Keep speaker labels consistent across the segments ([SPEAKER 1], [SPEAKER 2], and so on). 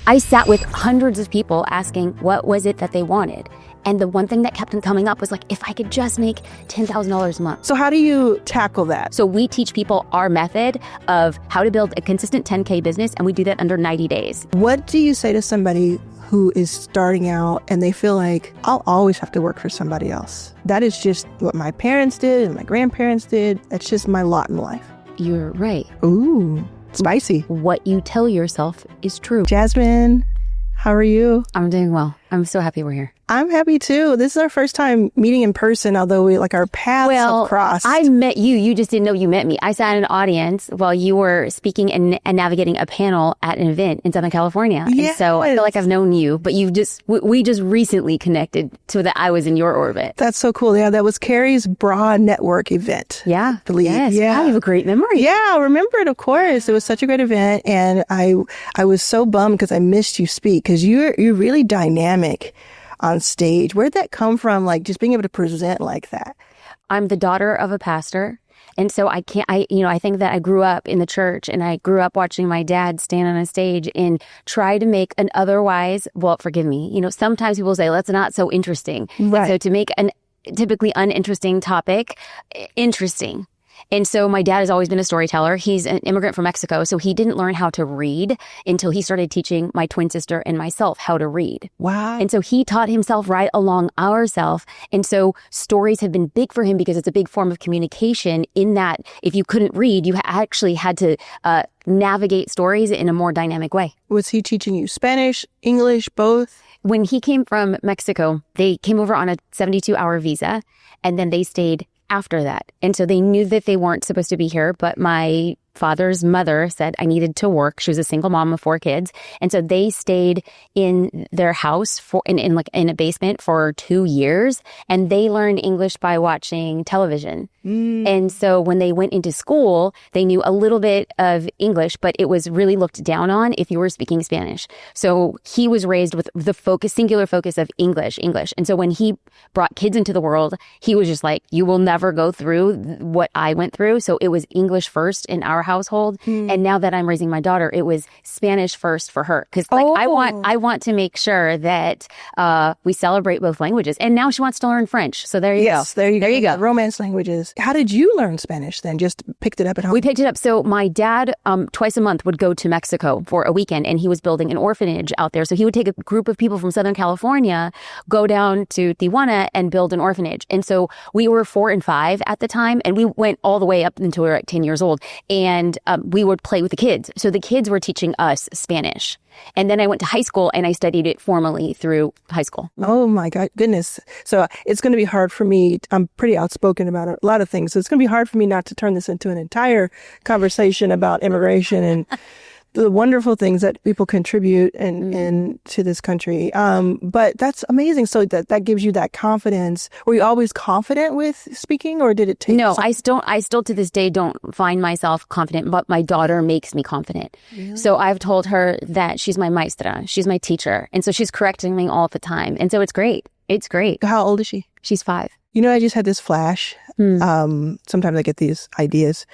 [SPEAKER 1] I sat with hundreds of people asking what was it that they wanted. And the one thing that kept coming up was like, if I could just make $10,000 a month.
[SPEAKER 2] So how do you tackle that?
[SPEAKER 1] So we teach people our method of how to build a consistent 10K business, and we do that under 90 days.
[SPEAKER 2] What do you say to somebody who is starting out and they feel like, I'll always have to work for somebody else? That is just what my parents did and my grandparents did. That's just my lot in life.
[SPEAKER 1] You're right.
[SPEAKER 2] Ooh, spicy.
[SPEAKER 1] What you tell yourself is true.
[SPEAKER 2] Jasmine, how are you?
[SPEAKER 1] I'm doing well. I'm so happy we're here.
[SPEAKER 2] I'm happy too. This is our first time meeting in person, although our paths have crossed.
[SPEAKER 1] I met you. You just didn't know you met me. I sat in an audience while you were speaking and navigating a panel at an event in Southern California.
[SPEAKER 2] Yes.
[SPEAKER 1] And so I feel like I've known you, but we just recently connected so that I was in your orbit.
[SPEAKER 2] That's so cool. Yeah, that was Carrie's Broad Network event.
[SPEAKER 1] Yeah.
[SPEAKER 2] I believe.
[SPEAKER 1] Yes.
[SPEAKER 2] Yeah.
[SPEAKER 1] Wow, you have a great memory.
[SPEAKER 2] Yeah, I remember it, of course. It was such a great event. And I was so bummed because I missed you speak because you're really dynamic on stage. Where'd that come from? Like just being able to present like that?
[SPEAKER 1] I'm the daughter of a pastor. And so I think that I grew up in the church and I grew up watching my dad stand on a stage and try to make an otherwise, well, forgive me, sometimes people say, that's not so interesting.
[SPEAKER 2] Right.
[SPEAKER 1] So to make an typically uninteresting topic interesting. And so my dad has always been a storyteller. He's an immigrant from Mexico, so he didn't learn how to read until he started teaching my twin sister and myself how to read.
[SPEAKER 2] Wow.
[SPEAKER 1] And so he taught himself right along ourself. And so stories have been big for him because it's a big form of communication in that if you couldn't read, you actually had to navigate stories in a more dynamic way.
[SPEAKER 2] Was he teaching you Spanish, English, both?
[SPEAKER 1] When he came from Mexico, they came over on a 72-hour visa, and then they stayed after that. And so they knew that they weren't supposed to be here, but my father's mother said I needed to work. She was a single mom of 4 kids. And so they stayed in their house in a basement for 2 years. And they learned English by watching television. And so when they went into school, they knew a little bit of English, but it was really looked down on if you were speaking Spanish. So he was raised with the singular focus of English. And so when he brought kids into the world, he was just like, you will never go through what I went through. So it was English first in our household. And now that I'm raising my daughter, it was Spanish first for her. Because I want to make sure that we celebrate both languages. And now she wants to learn French. So there you go.
[SPEAKER 2] There you go. The Romance languages. How did you learn Spanish then? Just picked it up at home?
[SPEAKER 1] We picked it up. So my dad twice a month would go to Mexico for a weekend, and he was building an orphanage out there. So he would take a group of people from Southern California, go down to Tijuana and build an orphanage. And so we were 4 and 5 at the time, and we went all the way up until we were like 10 years old. And we would play with the kids. So the kids were teaching us Spanish. And then I went to high school and I studied it formally through high school. Oh
[SPEAKER 2] my goodness. So it's going to be hard for me. I'm pretty outspoken about a lot of things. So it's going to be hard for me not to turn this into an entire conversation about immigration and the wonderful things that people contribute and to this country. But that's amazing. So that gives you that confidence. Were you always confident with speaking, or did it take?
[SPEAKER 1] No, I still to this day don't find myself confident, but my daughter makes me confident. Really? So I've told her that she's my maestra. She's my teacher. And so she's correcting me all the time. And so it's great. It's great.
[SPEAKER 2] How old is she?
[SPEAKER 1] She's 5.
[SPEAKER 2] I just had this flash. Sometimes I get these ideas.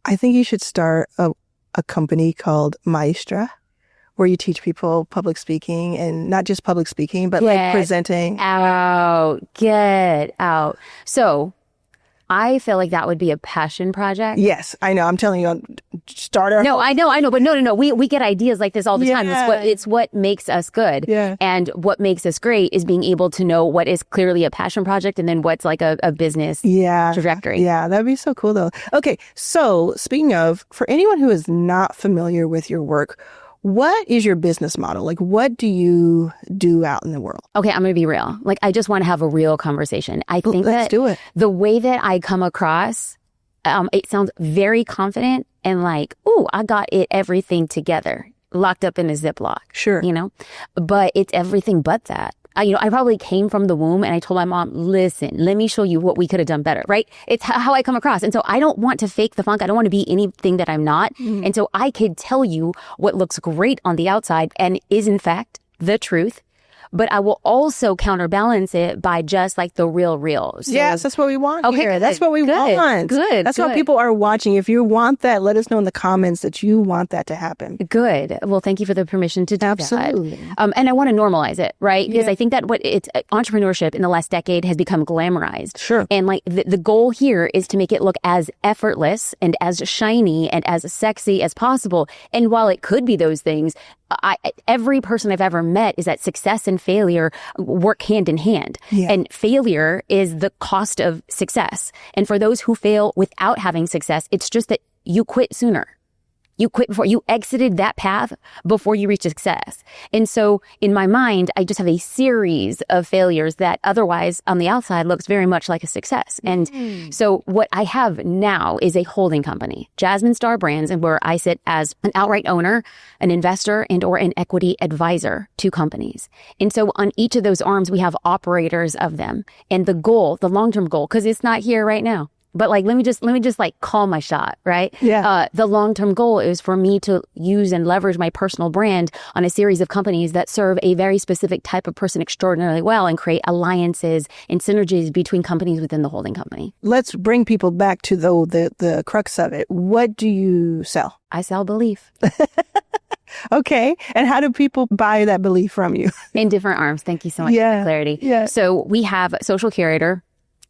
[SPEAKER 2] I think you should start a company called Maestra, where you teach people public speaking, and not just public speaking, but like presenting.
[SPEAKER 1] Get out. So I feel like that would be a passion project.
[SPEAKER 2] Yes, I know. I'm telling you, starter.
[SPEAKER 1] No, I know. But no. We get ideas like this all the time. It's what makes us good.
[SPEAKER 2] Yeah.
[SPEAKER 1] And what makes us great is being able to know what is clearly a passion project and then what's like a business trajectory.
[SPEAKER 2] Yeah, that'd be so cool though. Okay, so speaking of, for anyone who is not familiar with your work, what is your business model? Like, what do you do out in the world?
[SPEAKER 1] Okay, I'm going to be real. Like, I just want to have a real conversation. I think
[SPEAKER 2] let's do it.
[SPEAKER 1] The way that I come across, it sounds very confident and like, ooh, I got everything together, locked up in a Ziploc.
[SPEAKER 2] Sure.
[SPEAKER 1] But it's everything but that. I probably came from the womb and I told my mom, listen, let me show you what we could have done better, right? It's how I come across. And so I don't want to fake the funk. I don't want to be anything that I'm not. Mm-hmm. And so I could tell you what looks great on the outside and is in fact the truth. but I will also counterbalance it by just like the real. So,
[SPEAKER 2] yes, that's what we want
[SPEAKER 1] okay,
[SPEAKER 2] here. That's what we want.
[SPEAKER 1] Good.
[SPEAKER 2] That's what people are watching. If you want that, let us know in the comments that you want that to happen.
[SPEAKER 1] Good. Well, thank you for the permission to do
[SPEAKER 2] Absolutely.
[SPEAKER 1] that. And I want to normalize it, right? Because I think that entrepreneurship in the last decade has become glamorized.
[SPEAKER 2] Sure.
[SPEAKER 1] And like the goal here is to make it look as effortless and as shiny and as sexy as possible. And while it could be those things, every person I've ever met is that success and failure work hand in hand.
[SPEAKER 2] Yeah.
[SPEAKER 1] And failure is the cost of success. And for those who fail without having success, it's just that you quit sooner. You quit before you exited that path before you reached success. And so in my mind, I just have a series of failures that otherwise on the outside looks very much like a success. And so what I have now is a holding company, Jasmine Star Brands, and where I sit as an outright owner, an investor, and or an equity advisor to companies. And so on each of those arms, we have operators of them. And the goal, the long-term goal, because it's not here right now. But like, let me just like call my shot, right?
[SPEAKER 2] Yeah.
[SPEAKER 1] The long-term goal is for me to use and leverage my personal brand on a series of companies that serve a very specific type of person extraordinarily well and create alliances and synergies between companies within the holding company.
[SPEAKER 2] Let's bring people back to the crux of it. What do you sell?
[SPEAKER 1] I sell belief.
[SPEAKER 2] Okay. And how do people buy that belief from you?
[SPEAKER 1] In different arms. Thank you so much for the clarity.
[SPEAKER 2] Yeah.
[SPEAKER 1] So we have Social Curator,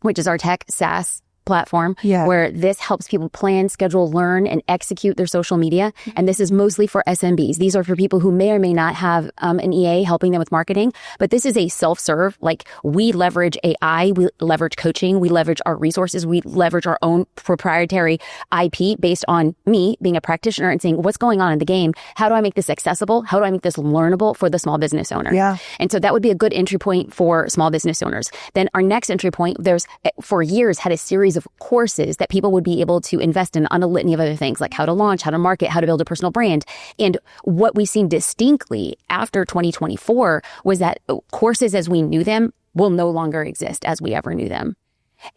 [SPEAKER 1] which is our tech SaaS platform where this helps people plan, schedule, learn, and execute their social media. And this is mostly for SMBs. These are for people who may or may not have an EA helping them with marketing. But this is a self-serve. Like we leverage AI, we leverage coaching, we leverage our resources, we leverage our own proprietary IP based on me being a practitioner and saying, what's going on in the game? How do I make this accessible? How do I make this learnable for the small business owner?
[SPEAKER 2] Yeah.
[SPEAKER 1] And so that would be a good entry point for small business owners. Then our next entry point, there's for years had a series of courses that people would be able to invest in on a litany of other things like how to launch, how to market, how to build a personal brand. And what we've seen distinctly after 2024 was that courses as we knew them will no longer exist as we ever knew them.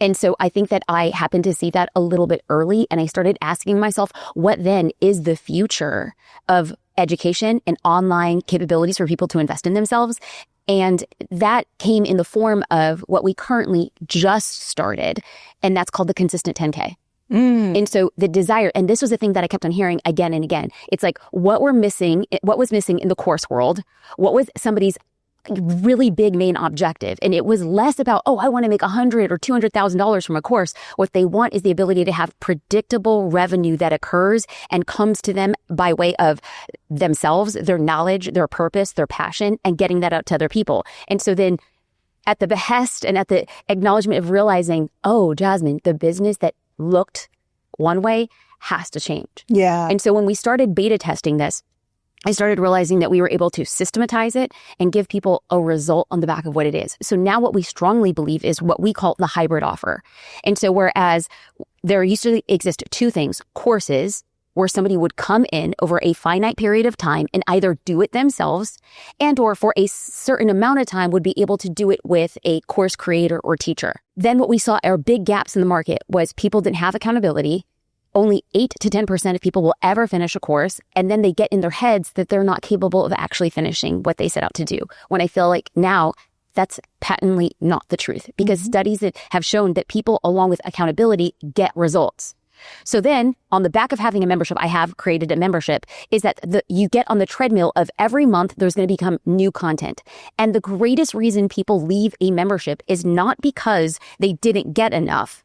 [SPEAKER 1] And so I think that I happened to see that a little bit early, and I started asking myself, what then is the future of education and online capabilities for people to invest in themselves? And that came in the form of what we currently just started, and that's called the Consistent 10K. And so the desire, and this was the thing that I kept on hearing again and again, it's like what was missing in the course world, what was somebody's really big main objective. And it was less about, I want to make $100,000 or $200,000 from a course. What they want is the ability to have predictable revenue that occurs and comes to them by way of themselves, their knowledge, their purpose, their passion, and getting that out to other people. And so then at the behest and at the acknowledgement of realizing, Jasmine, the business that looked one way has to change.
[SPEAKER 2] Yeah.
[SPEAKER 1] And so when we started beta testing this, I started realizing that we were able to systematize it and give people a result on the back of what it is. So now what we strongly believe is what we call the hybrid offer. And so whereas there used to exist two things, courses, where somebody would come in over a finite period of time and either do it themselves and or for a certain amount of time would be able to do it with a course creator or teacher. Then what we saw are big gaps in the market was people didn't have accountability. Only 8 to 10% of people will ever finish a course, and then they get in their heads that they're not capable of actually finishing what they set out to do. When I feel like now that's patently not the truth, because studies that have shown that people, along with accountability, get results. So then on the back of having a membership, I have created a membership, is that you get on the treadmill of every month, there's going to become new content. And the greatest reason people leave a membership is not because they didn't get enough.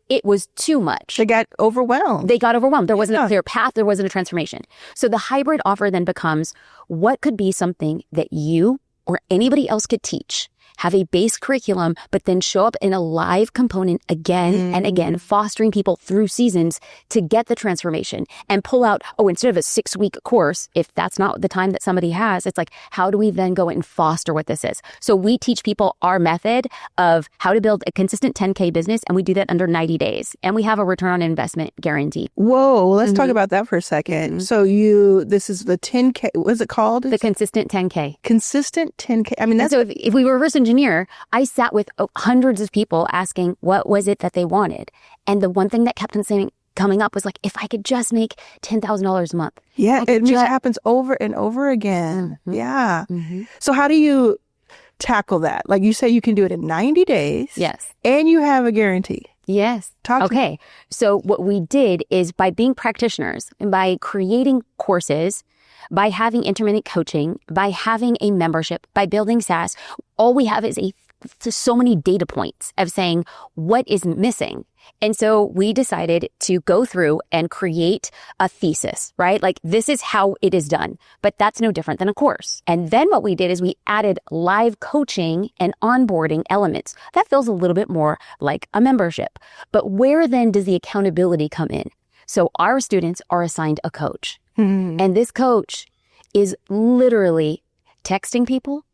[SPEAKER 1] It was too much.
[SPEAKER 2] They got overwhelmed.
[SPEAKER 1] There wasn't a clear path. There wasn't a transformation. So the hybrid offer then becomes what could be something that you or anybody else could teach, have a base curriculum, but then show up in a live component again and again, fostering people through seasons to get the transformation and pull out, instead of a 6-week course, if that's not the time that somebody has, it's like, how do we then go and foster what this is? So we teach people our method of how to build a consistent 10K business, and we do that under 90 days. And we have a return on investment guarantee.
[SPEAKER 2] Whoa, let's talk about that for a second. So this is the 10K, what is it called?
[SPEAKER 1] The Consistent 10K.
[SPEAKER 2] Consistent 10K. I mean, that's...
[SPEAKER 1] So if we reverse engineer, I sat with hundreds of people asking what was it that they wanted. And the one thing that kept on coming up was like, if I could just make $10,000 a month.
[SPEAKER 2] Yeah, it just happens over and over again. Yeah. So how do you tackle that? Like you say, you can do it in 90 days.
[SPEAKER 1] Yes.
[SPEAKER 2] And you have a guarantee.
[SPEAKER 1] Yes. Okay. So what we did is by being practitioners and by creating courses, by having intermittent coaching, by having a membership, by building SaaS, all we have is so many data points of saying what is missing. And so we decided to go through and create a thesis, right? Like this is how it is done, but that's no different than a course. And then what we did is we added live coaching and onboarding elements. That feels a little bit more like a membership. But where then does the accountability come in? So our students are assigned a coach. And this coach is literally texting people,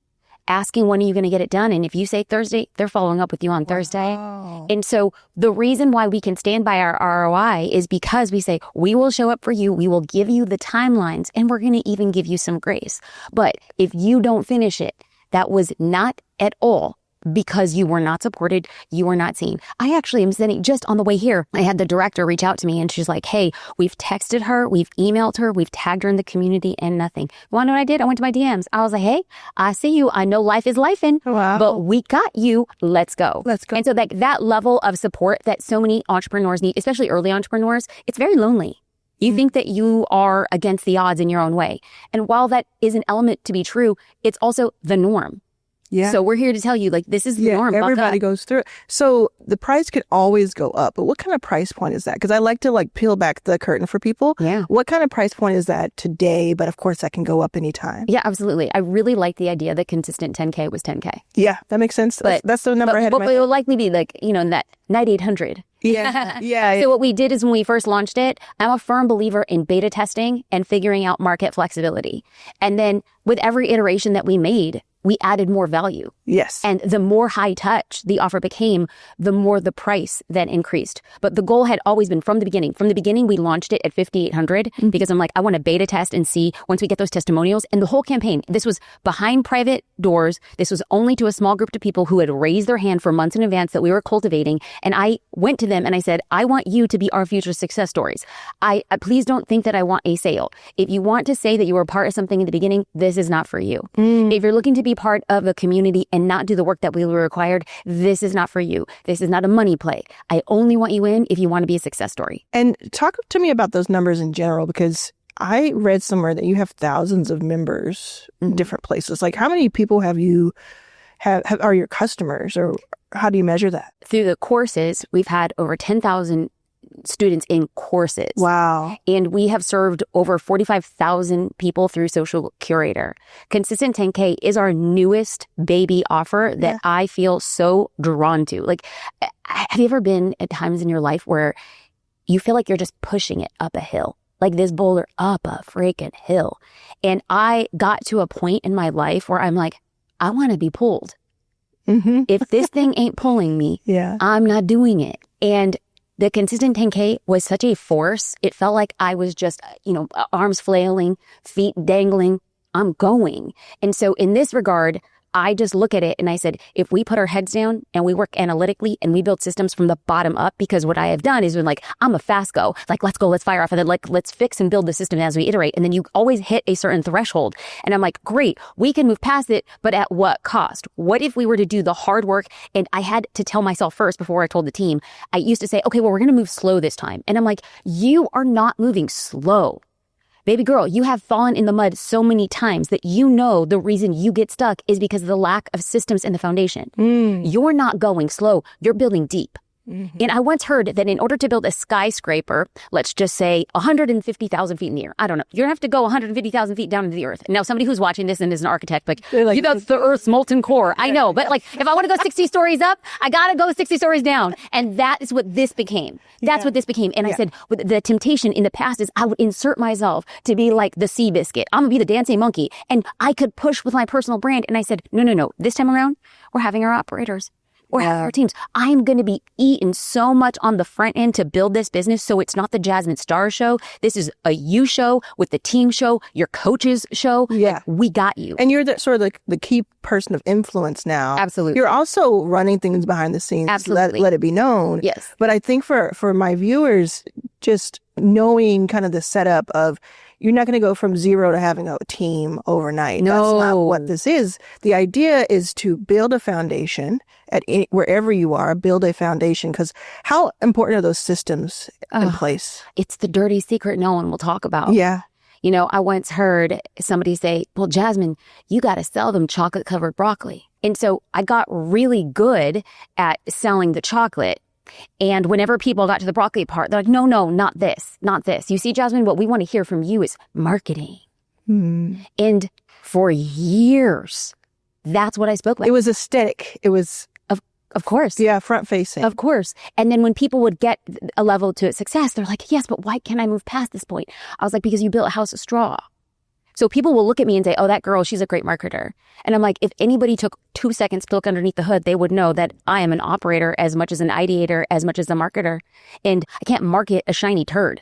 [SPEAKER 1] asking when are you going to get it done? And if you say Thursday, they're following up with you on Thursday. And so the reason why we can stand by our ROI is because we say, we will show up for you. We will give you the timelines and we're going to even give you some grace. But if you don't finish it, that was not at all because you were not supported, you were not seen. I actually am sending, just on the way here, I had the director reach out to me and she's like, hey, we've texted her, we've emailed her, we've tagged her in the community and nothing. You want to know what I did? I went to my DMs. I was like, hey, I see you. I know life is lifing, but we got you. Let's go.
[SPEAKER 2] Let's go.
[SPEAKER 1] And so that level of support that so many entrepreneurs need, especially early entrepreneurs, it's very lonely. You think that you are against the odds in your own way. And while that is an element to be true, it's also the norm. Yeah. So we're here to tell you, like, this is the norm.
[SPEAKER 2] Everybody goes through it. So the price could always go up. But what kind of price point is that? Because I like to like peel back the curtain for people.
[SPEAKER 1] Yeah.
[SPEAKER 2] What kind of price point is that today? But of course, that can go up anytime.
[SPEAKER 1] Yeah, absolutely. I really like the idea that consistent 10K was 10K.
[SPEAKER 2] Yeah, that makes sense. That's the number I had in my
[SPEAKER 1] But it will likely be like, in that 9,800.
[SPEAKER 2] Yeah.
[SPEAKER 1] So what we did is when we first launched it, I'm a firm believer in beta testing and figuring out market flexibility. And then with every iteration that we made, we added more value.
[SPEAKER 2] Yes.
[SPEAKER 1] And the more high touch the offer became, the more the price then increased. But the goal had always been from the beginning. From the beginning, we launched it at 5,800 because I'm like, I want to beta test and see once we get those testimonials. And the whole campaign, this was behind private doors. This was only to a small group of people who had raised their hand for months in advance that we were cultivating. And I went to them and I said, I want you to be our future success stories. I please don't think that I want a sale. If you want to say that you were a part of something in the beginning, this is not for you. If you're looking to be part of a community and not do the work that we were required, this is not for you. This is not a money play. I only want you in if you want to be a success story.
[SPEAKER 2] And talk to me about those numbers in general, because I read somewhere that you have thousands of members in different places. Like how many people have are your customers, or how do you measure that?
[SPEAKER 1] Through the courses, we've had over 10,000 students in courses.
[SPEAKER 2] Wow.
[SPEAKER 1] And we have served over 45,000 people through Social Curator. Consistent 10K is our newest baby offer that I feel so drawn to. Like, have you ever been at times in your life where you feel like you're just pushing it up a hill? Like this boulder up a freaking hill. And I got to a point in my life where I'm like, I want to be pulled. If this thing ain't pulling me, I'm not doing it. And the consistent 10K was such a force. It felt like I was just, arms flailing, feet dangling. I'm going. And so in this regard, I just look at it and I said, if we put our heads down and we work analytically and we build systems from the bottom up, because what I have done is been like, I'm a fast go, like, let's go, let's fire off. And then like, let's fix and build the system as we iterate. And then you always hit a certain threshold. And I'm like, great, we can move past it, but at what cost? What if we were to do the hard work? And I had to tell myself first before I told the team, I used to say, okay, well, we're going to move slow this time. And I'm like, you are not moving slow. Baby girl, you have fallen in the mud so many times that the reason you get stuck is because of the lack of systems in the foundation. You're not going slow. You're building deep. And I once heard that in order to build a skyscraper, let's just say 150,000 feet in the air. I don't know. You're going to have to go 150,000 feet down into the earth. Now, somebody who's watching this and is an architect, that's the earth's molten core. I know. But like, if I want to go 60 stories up, I got to go 60 stories down. And that is what this became. That's what this became. And I said, the temptation in the past is I would insert myself to be like the sea biscuit. I'm going to be the dancing monkey. And I could push with my personal brand. And I said, no. This time around, we're having our operators. Or our teams. I'm going to be eating so much on the front end to build this business so it's not the Jasmine Star show. This is a you show with the team show, your coaches show.
[SPEAKER 2] Yeah.
[SPEAKER 1] Like, we got you.
[SPEAKER 2] And you're the key person of influence now.
[SPEAKER 1] Absolutely.
[SPEAKER 2] You're also running things behind the scenes.
[SPEAKER 1] Absolutely.
[SPEAKER 2] Let it be known.
[SPEAKER 1] Yes.
[SPEAKER 2] But I think for my viewers, just knowing kind of the setup of, you're not going to go from zero to having a team overnight.
[SPEAKER 1] No.
[SPEAKER 2] That's not what this is. The idea is to build a foundation wherever you are, build a foundation. Because how important are those systems in place?
[SPEAKER 1] It's the dirty secret no one will talk about.
[SPEAKER 2] Yeah.
[SPEAKER 1] You know, I once heard somebody say, well, Jasmine, you got to sell them chocolate covered broccoli. And so I got really good at selling the chocolate. And whenever people got to the broccoli part, they're like, no, not this, not this. You see, Jasmine, what we want to hear from you is marketing. And for years, that's what I spoke about.
[SPEAKER 2] It was aesthetic. It was...
[SPEAKER 1] Of course.
[SPEAKER 2] Yeah, front facing.
[SPEAKER 1] Of course. And then when people would get a level to success, they're like, yes, but why can't I move past this point? I was like, because you built a house of straw. So people will look at me and say, oh, that girl, she's a great marketer. And I'm like, if anybody took 2 seconds to look underneath the hood, they would know that I am an operator as much as an ideator, as much as a marketer. And I can't market a shiny turd.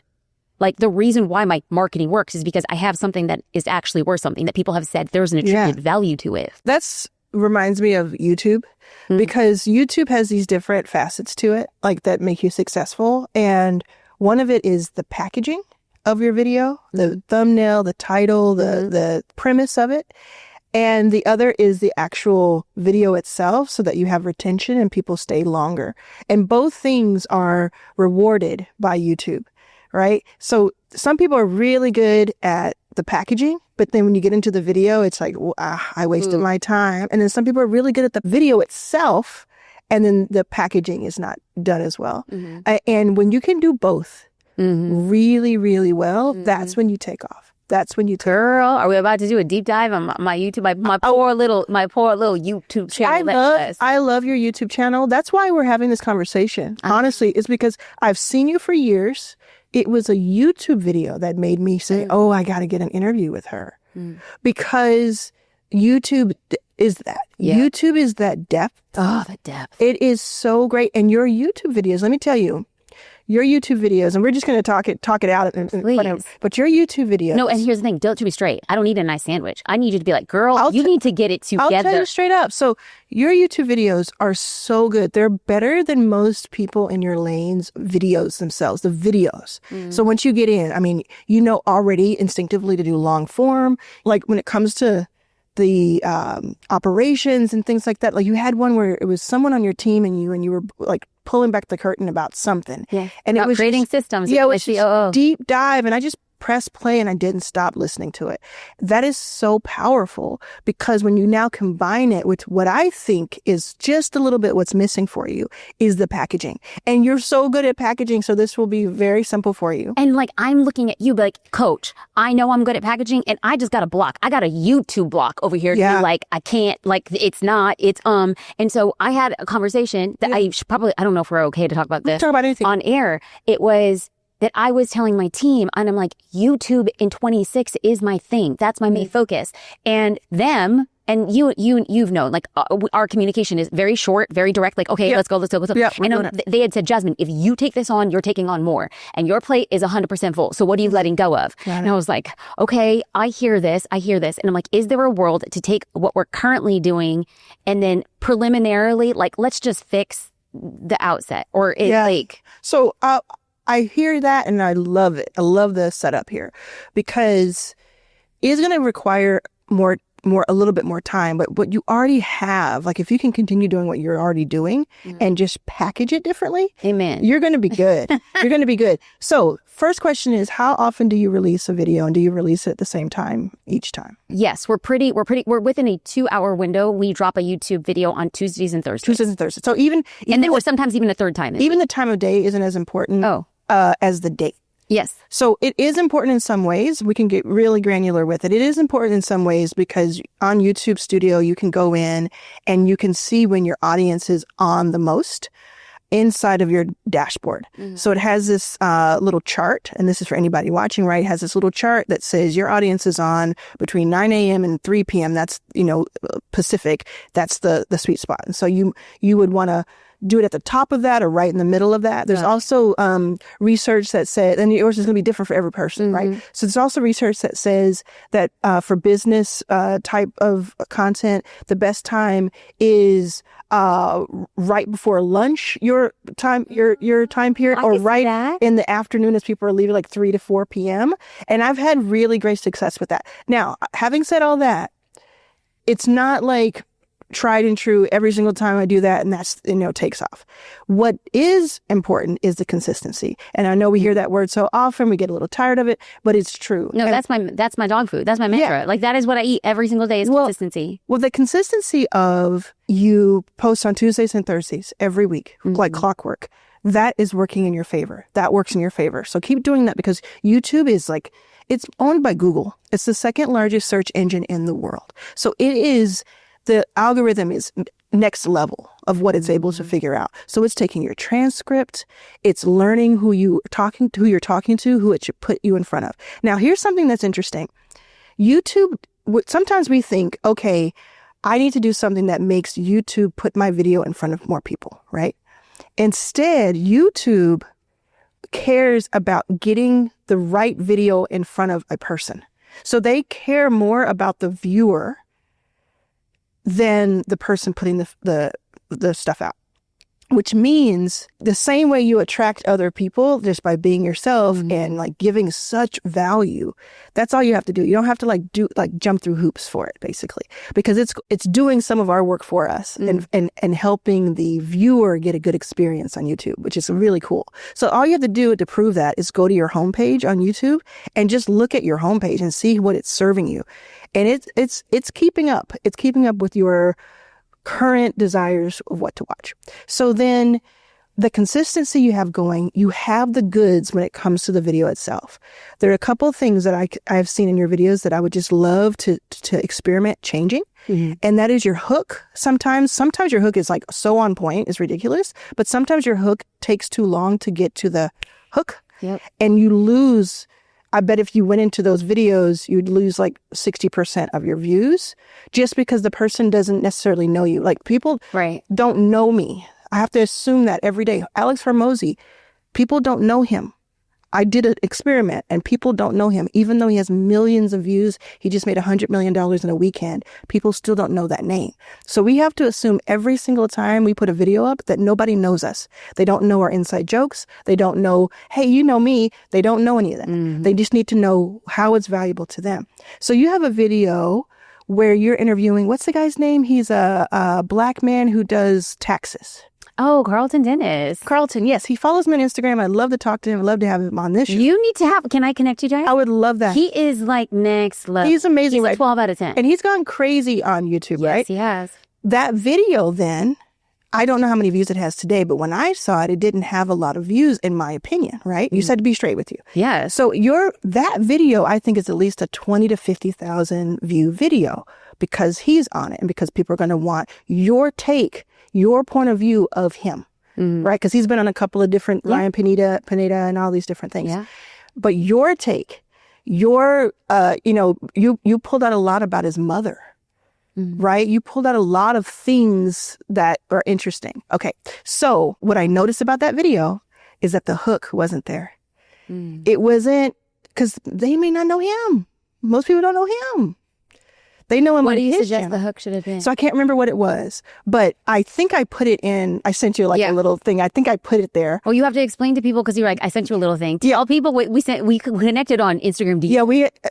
[SPEAKER 1] Like the reason why my marketing works is because I have something that is actually worth something that people have said there's an attributed value to it.
[SPEAKER 2] That's reminds me of YouTube because YouTube has these different facets to it, like that make you successful. And one of it is the packaging of your video, the thumbnail, the title, the premise of it. And the other is the actual video itself so that you have retention and people stay longer. And both things are rewarded by YouTube, right? So some people are really good at the packaging, but then when you get into the video, it's like, I wasted my time. And then some people are really good at the video itself, and then the packaging is not done as well. And when you can do both really, really well, that's when you take off. That's when you
[SPEAKER 1] Girl, are we about to do a deep dive on my YouTube? My poor little YouTube channel.
[SPEAKER 2] I love your YouTube channel. That's why we're having this conversation. Honestly, it's because I've seen you for years. It was a YouTube video that made me say, oh, I got to get an interview with her. Because YouTube is that. YouTube is that depth.
[SPEAKER 1] Oh, the depth.
[SPEAKER 2] It is so great. And your YouTube videos, let me tell you, your YouTube videos, and we're just going to talk it out. But your YouTube videos.
[SPEAKER 1] No, and here's the thing. Don't to be straight. I don't need a nice sandwich. I need you to be like, girl, you need to get it together.
[SPEAKER 2] I'll tell you straight up. So your YouTube videos are so good. They're better than most people in your lane's videos themselves, the videos. So once you get in, I mean, you know already instinctively to do long form. Like when it comes to the operations and things like that, like you had one where it was someone on your team and you were like pulling back the curtain about something.
[SPEAKER 1] And it was creating systems.
[SPEAKER 2] Yeah, it was just deep dive, and I just pressed play and I didn't stop listening to it. That is so powerful because when you now combine it with what I think is just a little bit what's missing for you is the packaging. And you're so good at packaging, so this will be very simple for you.
[SPEAKER 1] And like, I'm looking at you like, coach, I know I'm good at packaging and I just got a block. I got a YouTube block over here. To be like, I can't, like, it's not, it's, and so I had a conversation that I should probably, I don't know if we're okay to talk about this.
[SPEAKER 2] Talk about anything.
[SPEAKER 1] On air. It was that I was telling my team, and I'm like, YouTube in 26 is my thing. That's my main focus. And them, and you've known, like our communication is very short, very direct. Like, okay, let's go.
[SPEAKER 2] Yeah,
[SPEAKER 1] and they had said, Jasmine, if you take this on, you're taking on more, and your plate is 100% full. So what are you letting go of? And I was like, okay, I hear this, and I'm like, is there a world to take what we're currently doing, and then preliminarily, like, let's just fix the outset, or like,
[SPEAKER 2] so. I hear that and I love it. I love the setup here because it's going to require a little bit more time, but what you already have, like if you can continue doing what you're already doing and just package it differently,
[SPEAKER 1] amen,
[SPEAKER 2] you're going to be good. You're going to be good. So first question is, how often do you release a video, and do you release it at the same time each time?
[SPEAKER 1] Yes, we're within a 2-hour window. We drop a YouTube video on Tuesdays and Thursdays.
[SPEAKER 2] So even
[SPEAKER 1] and then sometimes even a third time.
[SPEAKER 2] Even the time of day isn't as important as the date.
[SPEAKER 1] Yes.
[SPEAKER 2] So it is important in some ways. We can get really granular with it. It is important in some ways because on YouTube Studio, you can go in and you can see when your audience is on the most inside of your dashboard. So it has this little chart, and this is for anybody watching, right? It has this little chart that says your audience is on between 9 a.m. and 3 p.m. That's, Pacific. That's the sweet spot. And so you would want to do it at the top of that or right in the middle of that. There's also research that says, and yours is going to be different for every person, right? So there's also research that says that for business type of content, the best time is right before lunch, your time period, or right in the afternoon as people are leaving, like 3 to 4 p.m. And I've had really great success with that. Now, having said all that, it's not like tried and true every single time I do that and that's, takes off. What is important is the consistency. And I know we hear that word so often, we get a little tired of it, but it's true.
[SPEAKER 1] No, and that's my dog food. That's my mantra. Like that is what I eat every single day is consistency.
[SPEAKER 2] Well, the consistency of you post on Tuesdays and Thursdays every week, like clockwork, that is working in your favor. That works in your favor. So keep doing that because YouTube is like, it's owned by Google. It's the second largest search engine in the world. So the algorithm is next level of what it's able to figure out. So it's taking your transcript, it's learning who you're talking to, who it should put you in front of. Now, here's something that's interesting. YouTube, sometimes we think, okay, I need to do something that makes YouTube put my video in front of more people, right? Instead, YouTube cares about getting the right video in front of a person. So they care more about the viewer than the person putting the stuff out, which means the same way you attract other people just by being yourself and like giving such value. That's all you have to do. You don't have to jump through hoops for it, basically, because it's doing some of our work for us and helping the viewer get a good experience on YouTube, which is really cool. So all you have to do to prove that is go to your homepage on YouTube and just look at your homepage and see what it's serving you. And it's keeping up. It's keeping up with your current desires of what to watch. So then the consistency you have going, you have the goods when it comes to the video itself. There are a couple of things that I've seen in your videos that I would just love to experiment changing. And that is your hook. Sometimes your hook is like so on point, it's ridiculous, but sometimes your hook takes too long to get to the hook. And you lose. I bet if you went into those videos, you'd lose like 60% of your views just because the person doesn't necessarily know you. Like people don't know me. I have to assume that every day. Alex Hormozy, people don't know him. I did an experiment and people don't know him. Even though he has millions of views, he just made $100 million in a weekend. People still don't know that name. So we have to assume every single time we put a video up that nobody knows us. They don't know our inside jokes. They don't know, hey, you know me. They don't know any of that. They just need to know how it's valuable to them. So you have a video where you're interviewing, what's the guy's name? He's a black man who does taxes.
[SPEAKER 1] Oh, Carlton Dennis.
[SPEAKER 2] Carlton, yes. He follows me on Instagram. I'd love to talk to him. I'd love to have him on this show.
[SPEAKER 1] You need to have, can I connect you, Jay?
[SPEAKER 2] I would love that.
[SPEAKER 1] He is like next level.
[SPEAKER 2] He's amazing.
[SPEAKER 1] He's a 12 out of 10.
[SPEAKER 2] And he's gone crazy on YouTube, right?
[SPEAKER 1] Yes, he has.
[SPEAKER 2] That video then, I don't know how many views it has today, but when I saw it, it didn't have a lot of views in my opinion, right? You said to be straight with you.
[SPEAKER 1] Yeah.
[SPEAKER 2] So that video, I think is at least a 20 to 50,000 view video because he's on it and because people are going to want your take, your point of view of him. Right? Because he's been on a couple of different Ryan Pineda and all these different things. Yeah. But your take, you pulled out a lot about his mother, right? You pulled out a lot of things that are interesting. Okay. So what I noticed about that video is that the hook wasn't there. It wasn't, because they may not know him. Most people don't know him. They know him.
[SPEAKER 1] What do you suggest
[SPEAKER 2] channel.
[SPEAKER 1] the hook should have been?
[SPEAKER 2] So I can't remember what it was, but I think I put it in. I sent you a little thing. I think I put it there.
[SPEAKER 1] Well, you have to explain to people because you're like, I sent you a little thing. Tell people we connected on Instagram.
[SPEAKER 2] Yeah,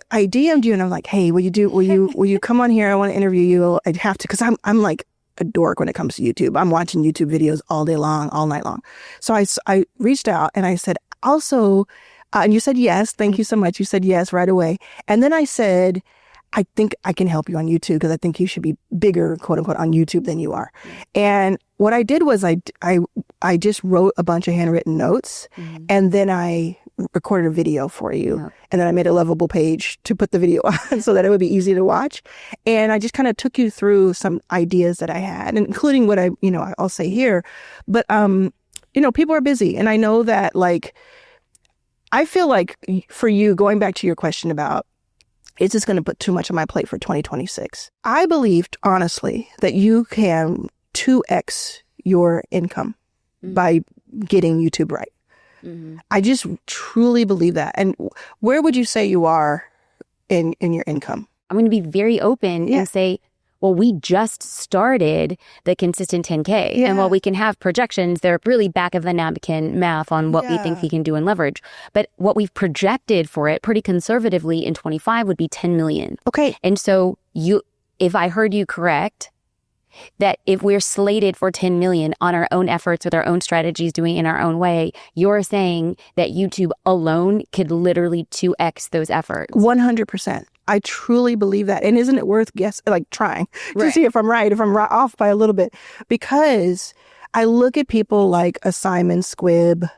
[SPEAKER 2] I DM'd you and I'm like, hey, will you come on here? I want to interview you. I'd have to because I'm like a dork when it comes to YouTube. I'm watching YouTube videos all day long, all night long. So I reached out and I said also, and you said yes. Thank you so much. You said yes right away. And then I said, I think I can help you on YouTube because I think you should be bigger, quote unquote, on YouTube than you are. And what I did was I just wrote a bunch of handwritten notes and then I recorded a video for you. And then I made a lovable page to put the video on so that it would be easy to watch. And I just kind of took you through some ideas that I had, including what I'll say here. But, people are busy. And I know that I feel like for you, going back to your question about, is this going to put too much on my plate for 2026? I believed, honestly, that you can 2x your income by getting YouTube right. I just truly believe that. And where would you say you are in your income?
[SPEAKER 1] I'm going to be very open and say, well, we just started the consistent 10K. And while we can have projections, they're really back of the napkin math on what we think we can do in leverage. But what we've projected for it pretty conservatively in 25 would be 10 million.
[SPEAKER 2] Okay.
[SPEAKER 1] And so if I heard you correct, that if we're slated for 10 million on our own efforts with our own strategies, doing it in our own way, you're saying that YouTube alone could literally 2x those efforts.
[SPEAKER 2] 100%. I truly believe that. And isn't it worth trying to see if I'm right, if I'm off by a little bit? Because I look at people like a Simon Squibb,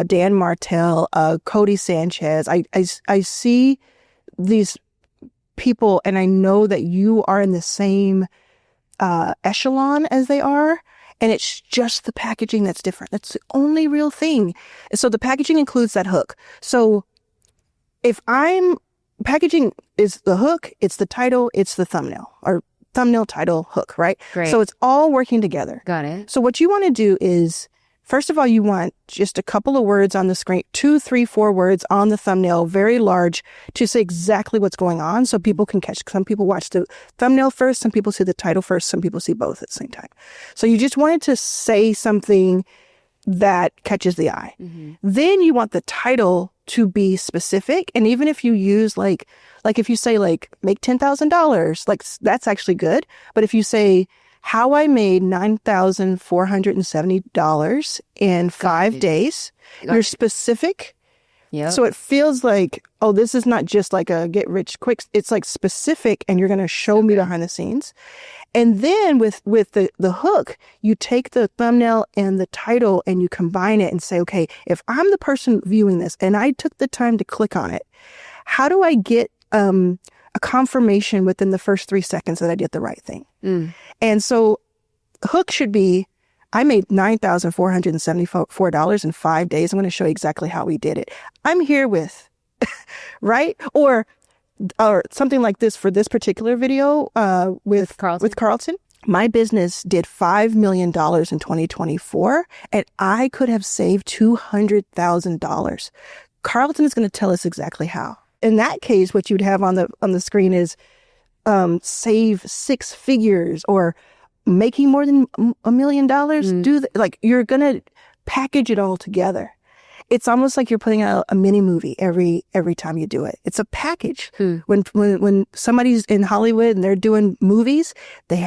[SPEAKER 2] Dan Martell, Cody Sanchez. I see these people and I know that you are in the same echelon as they are. And it's just the packaging that's different. That's the only real thing. So the packaging includes that hook. So if packaging is the hook, it's the title, it's the thumbnail, or thumbnail, title, hook, right?
[SPEAKER 1] Great.
[SPEAKER 2] So it's all working together.
[SPEAKER 1] Got it.
[SPEAKER 2] So what you want to do is, first of all, you want just a couple of words on the screen, 2, 3, 4 words on the thumbnail, very large, to say exactly what's going on so people can catch. Some people watch the thumbnail first, some people see the title first, some people see both at the same time. So you just wanted to say something that catches the eye. Then you want the title to be specific. And even if you use like if you say make $10,000, that's actually good. But if you say how I made $9,470 in 5 days, you're specific.
[SPEAKER 1] Yeah.
[SPEAKER 2] So it feels like, oh, this is not just like a get rich quick. It's like specific and you're going to show me behind the scenes. And then with the hook, you take the thumbnail and the title and you combine it and say, okay, if I'm the person viewing this and I took the time to click on it, how do I get a confirmation within the first 3 seconds that I did the right thing? And so hook should be, I made $9,474 in 5 days. I'm going to show you exactly how we did it. I'm here with, right? Or something like this for this particular video with Carlton. My business did $5 million in 2024, and I could have saved $200,000. Carlton is going to tell us exactly how. In that case, what you'd have on the screen is save 6 figures or making more than $1 million. You're going to package it all together. It's almost like you're putting out a mini movie every time you do it. It's a package. When somebody's in Hollywood and they're doing movies, they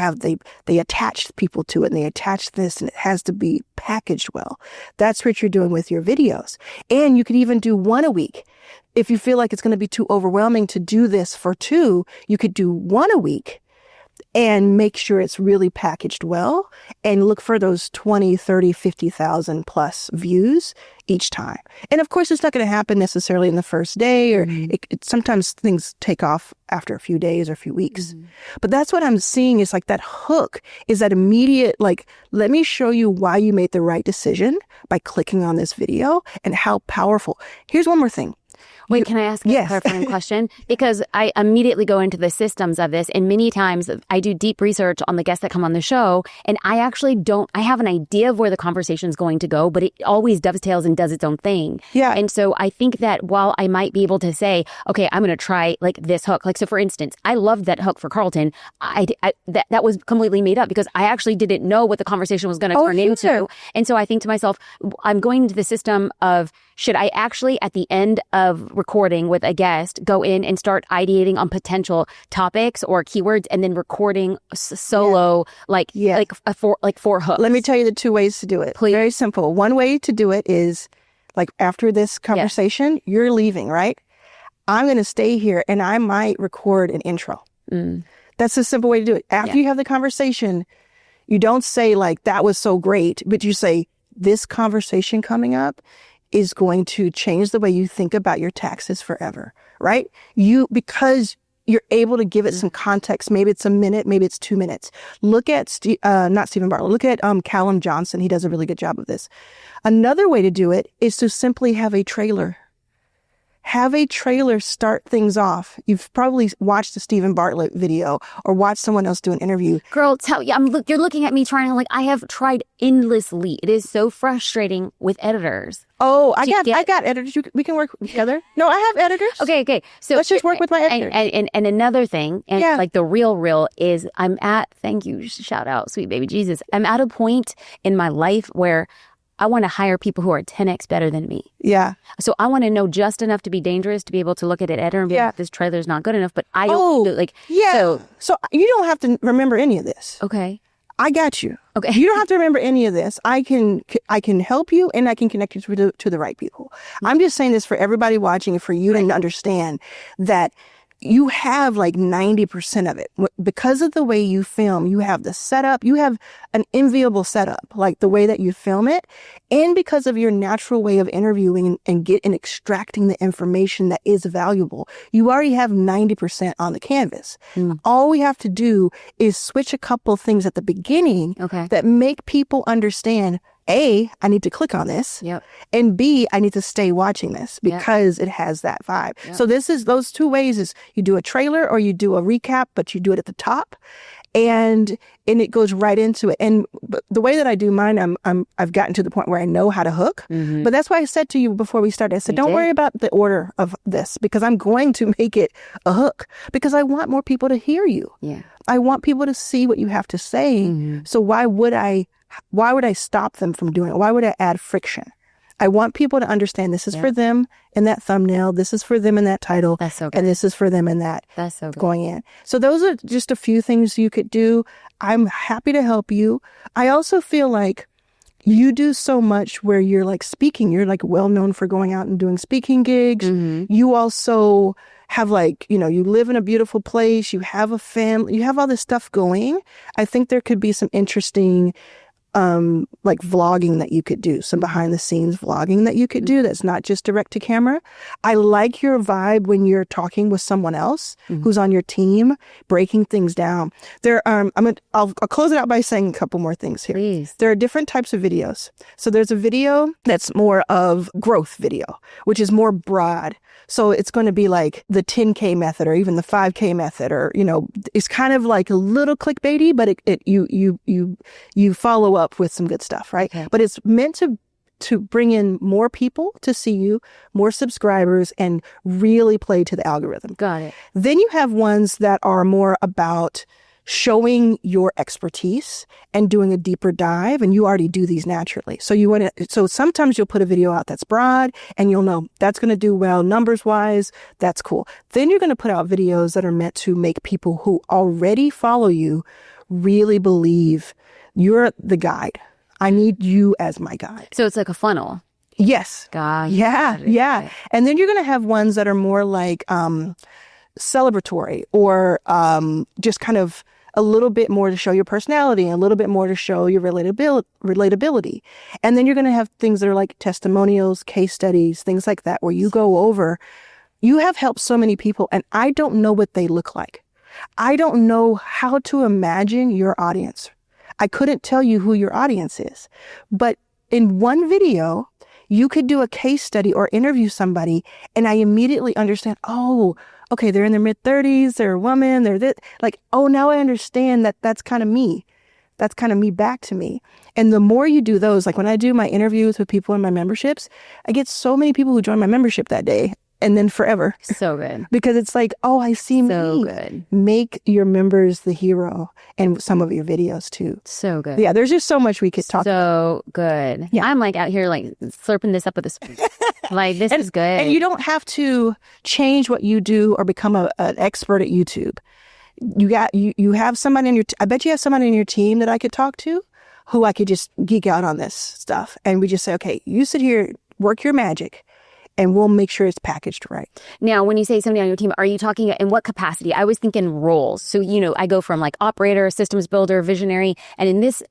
[SPEAKER 2] attach people to it and they attach this and it has to be packaged well. That's what you're doing with your videos. And you could even do 1 a week. If you feel like it's going to be too overwhelming to do this for 2, you could do 1 a week and make sure it's really packaged well and look for those 20, 30, 50,000 plus views each time. And of course, it's not going to happen necessarily in the first day, or sometimes things take off after a few days or a few weeks. But that's what I'm seeing is like that hook is that immediate, let me show you why you made the right decision by clicking on this video and how powerful. Here's one more thing.
[SPEAKER 1] Wait, can I ask a clarifying question? Because I immediately go into the systems of this, and many times I do deep research on the guests that come on the show, and I actually I have an idea of where the conversation is going to go, but it always dovetails and does its own thing.
[SPEAKER 2] Yeah.
[SPEAKER 1] And so I think that while I might be able to say, okay, I'm going to try this hook. So for instance, I loved that hook for Carlton. That was completely made up because I actually didn't know what the conversation was going to turn into. And so I think to myself, I'm going into the system of, should I actually at the end of recording with a guest go in and start ideating on potential topics or keywords and then recording solo four hooks?
[SPEAKER 2] Let me tell you the 2 ways to do it.
[SPEAKER 1] Please.
[SPEAKER 2] Very simple. One way to do it is after this conversation, you're leaving, right? I'm going to stay here and I might record an intro. That's a simple way to do it. After you have the conversation, you don't say that was so great, but you say this conversation coming up is going to change the way you think about your taxes forever, right? Because you're able to give it some context. Maybe it's a minute, maybe it's 2 minutes. Look at, not Stephen Bartlett, look at Callum Johnson. He does a really good job of this. Another way to do it is to simply have a trailer. have a trailer start things off. You've probably watched the Stephen Bartlett video or watched someone else do an interview.
[SPEAKER 1] Girl, you're looking at me trying to, like, I have tried endlessly. It is so frustrating with editors.
[SPEAKER 2] Oh, I got editors. We can work together. No, I have editors.
[SPEAKER 1] Okay. So
[SPEAKER 2] let's just work with my editors.
[SPEAKER 1] And another thing, like the real is thank you, shout out, sweet baby Jesus. I'm at a point in my life where I want to hire people who are 10x better than me.
[SPEAKER 2] Yeah.
[SPEAKER 1] So I want to know just enough to be dangerous to be able to look at an editor and be like, this trailer's not good enough, but I don't
[SPEAKER 2] So you don't have to remember any of this.
[SPEAKER 1] Okay.
[SPEAKER 2] I got you.
[SPEAKER 1] Okay.
[SPEAKER 2] You don't have to remember any of this. I can help you, and I can connect you to the right people. I'm just saying this for everybody watching and for you to understand that you have like 90% of it. Because of the way you film, you have the setup, you have an enviable setup, like the way that you film it. And because of your natural way of interviewing and extracting the information that is valuable, you already have 90% on the canvas. All we have to do is switch a couple things at the beginning that make people understand, A, I need to click on this.
[SPEAKER 1] Yep.
[SPEAKER 2] And B, I need to stay watching this because it has that vibe. Yep. So those two ways is you do a trailer or you do a recap, but you do it at the top and it goes right into it. And the way that I do mine, I've gotten to the point where I know how to hook. But that's why I said to you before we started, I said, don't worry about the order of this because I'm going to make it a hook because I want more people to hear you.
[SPEAKER 1] Yeah.
[SPEAKER 2] I want people to see what you have to say. So why would I stop them from doing it? Why would I add friction? I want people to understand this is for them in that thumbnail. This is for them in that title.
[SPEAKER 1] That's so good.
[SPEAKER 2] And this is for them in that
[SPEAKER 1] That's so good.
[SPEAKER 2] Going in. So those are just a few things you could do. I'm happy to help you. I also feel like you do so much where you're like speaking. You're like well known for going out and doing speaking gigs. You also have like, you live in a beautiful place. You have a family. You have all this stuff going. I think there could be some interesting like vlogging that you could do, some behind the scenes vlogging that you could do that's not just direct to camera. I like your vibe when you're talking with someone else who's on your team, breaking things down. I'll close it out by saying a couple more things here.
[SPEAKER 1] Please.
[SPEAKER 2] There are different types of videos. So there's a video that's more of growth video, which is more broad. So it's going to be like the 10K method or even the 5K method, or, it's kind of like a little clickbaity, but you follow up with some good stuff, right? Okay. But it's meant to bring in more people to see you, more subscribers, and really play to the algorithm. Got it. Then you have ones that are more about showing your expertise and doing a deeper dive, and you already do these naturally. So sometimes you'll put a video out that's broad and you'll know that's going to do well numbers wise. That's cool. Then you're going to put out videos that are meant to make people who already follow you really believe you're the guide. I need you as my guide.
[SPEAKER 1] So it's like a funnel.
[SPEAKER 2] Yes.
[SPEAKER 1] God.
[SPEAKER 2] Yeah. Yeah. And then you're going to have ones that are more like celebratory or just kind of a little bit more to show your personality and a little bit more to show your relatability. And then you're going to have things that are like testimonials, case studies, things like that, where you go over, you have helped so many people and I don't know what they look like. I don't know how to imagine your audience. I couldn't tell you who your audience is, but in one video, you could do a case study or interview somebody and I immediately understand, oh, okay, they're in their mid-30s, they're a woman, they're this. Like, oh, now I understand that that's kind of me. That's kind of me back to me. And the more you do those, like when I do my interviews with people in my memberships, I get so many people who join my membership that day and then forever.
[SPEAKER 1] So good.
[SPEAKER 2] Because it's like, oh, I see me.
[SPEAKER 1] So good.
[SPEAKER 2] Make your members the hero and some of your videos too.
[SPEAKER 1] So good.
[SPEAKER 2] Yeah, there's just so much we could talk about.
[SPEAKER 1] So good. Yeah. I'm like out here like slurping this up with a spoon. Like, this is good.
[SPEAKER 2] And you don't have to change what you do or become an expert at YouTube. You have somebody I bet you have somebody in your team that I could talk to who I could just geek out on this stuff. And we just say, okay, you sit here, work your magic, and we'll make sure it's packaged right.
[SPEAKER 1] Now, when you say somebody on your team, are you talking in what capacity? I was thinking roles. So, I go from like operator, systems builder, visionary. And in this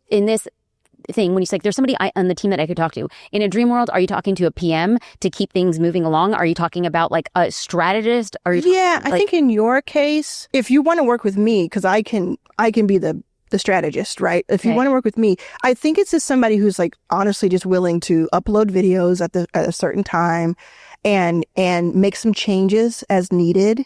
[SPEAKER 1] thing, when you say there's somebody on the team that I could talk to, in a dream world, are you talking to a PM to keep things moving along? Are you talking about like a strategist?
[SPEAKER 2] I think in your case, if you want to work with me, because I can be the strategist, right? If you want to work with me, I think it's just somebody who's like honestly just willing to upload videos at a certain time and make some changes as needed.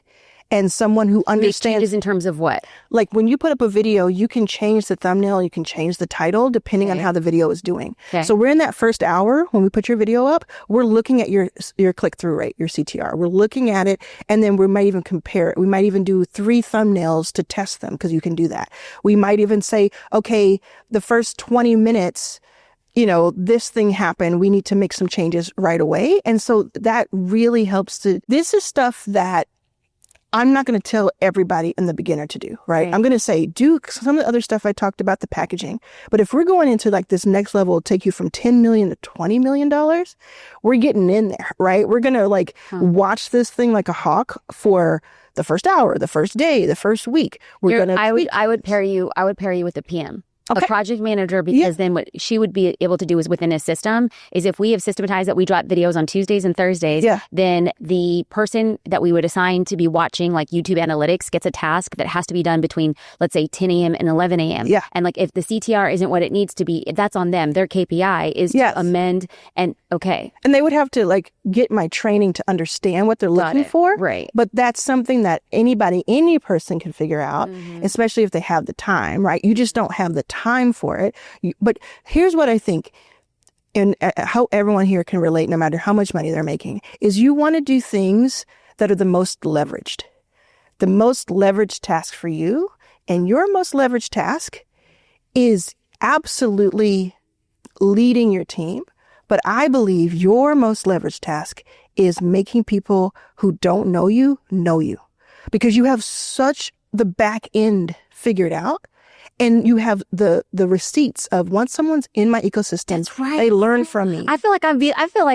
[SPEAKER 2] And someone who understands.
[SPEAKER 1] Changes in terms of what?
[SPEAKER 2] Like when you put up a video, you can change the thumbnail, you can change the title depending on how the video is doing.
[SPEAKER 1] Okay.
[SPEAKER 2] So we're in that first hour when we put your video up, we're looking at your click-through rate, your CTR. We're looking at it, and then we might even compare it. We might even do 3 thumbnails to test them, because you can do that. We might even say, okay, the first 20 minutes, this thing happened. We need to make some changes right away. And so that really helps this is stuff that I'm not going to tell everybody in the beginner to do, right? I'm going to say, do some of the other stuff I talked about, the packaging. But if we're going into like this next level, it'll take you from $10 million to $20 million, we're getting in there, right? We're going to watch this thing like a hawk for the first hour, the first day, the first week.
[SPEAKER 1] I would pair you with the PM. A project manager, because then what she would be able to do is within a system is if we have systematized that we drop videos on Tuesdays and Thursdays, then the person that we would assign to be watching like YouTube analytics gets a task that has to be done between, let's say, 10 a.m. and 11 a.m.
[SPEAKER 2] Yeah.
[SPEAKER 1] And like if the CTR isn't what it needs to be, that's on them. Their KPI is to amend and
[SPEAKER 2] And they would have to get my training to understand what they're looking for.
[SPEAKER 1] Right.
[SPEAKER 2] But that's something that any person can figure out, especially if they have the time, right? You just don't have the time for it. But here's what I think, and how everyone here can relate, no matter how much money they're making, is you want to do things that are the most leveraged. The most leveraged task for you, and your most leveraged task is absolutely leading your team. But I believe your most leveraged task is making people who don't know you, because you have such the back end figured out. And you have the receipts of once someone's in my ecosystem,
[SPEAKER 1] that's right,
[SPEAKER 2] they learn from me.
[SPEAKER 1] I feel like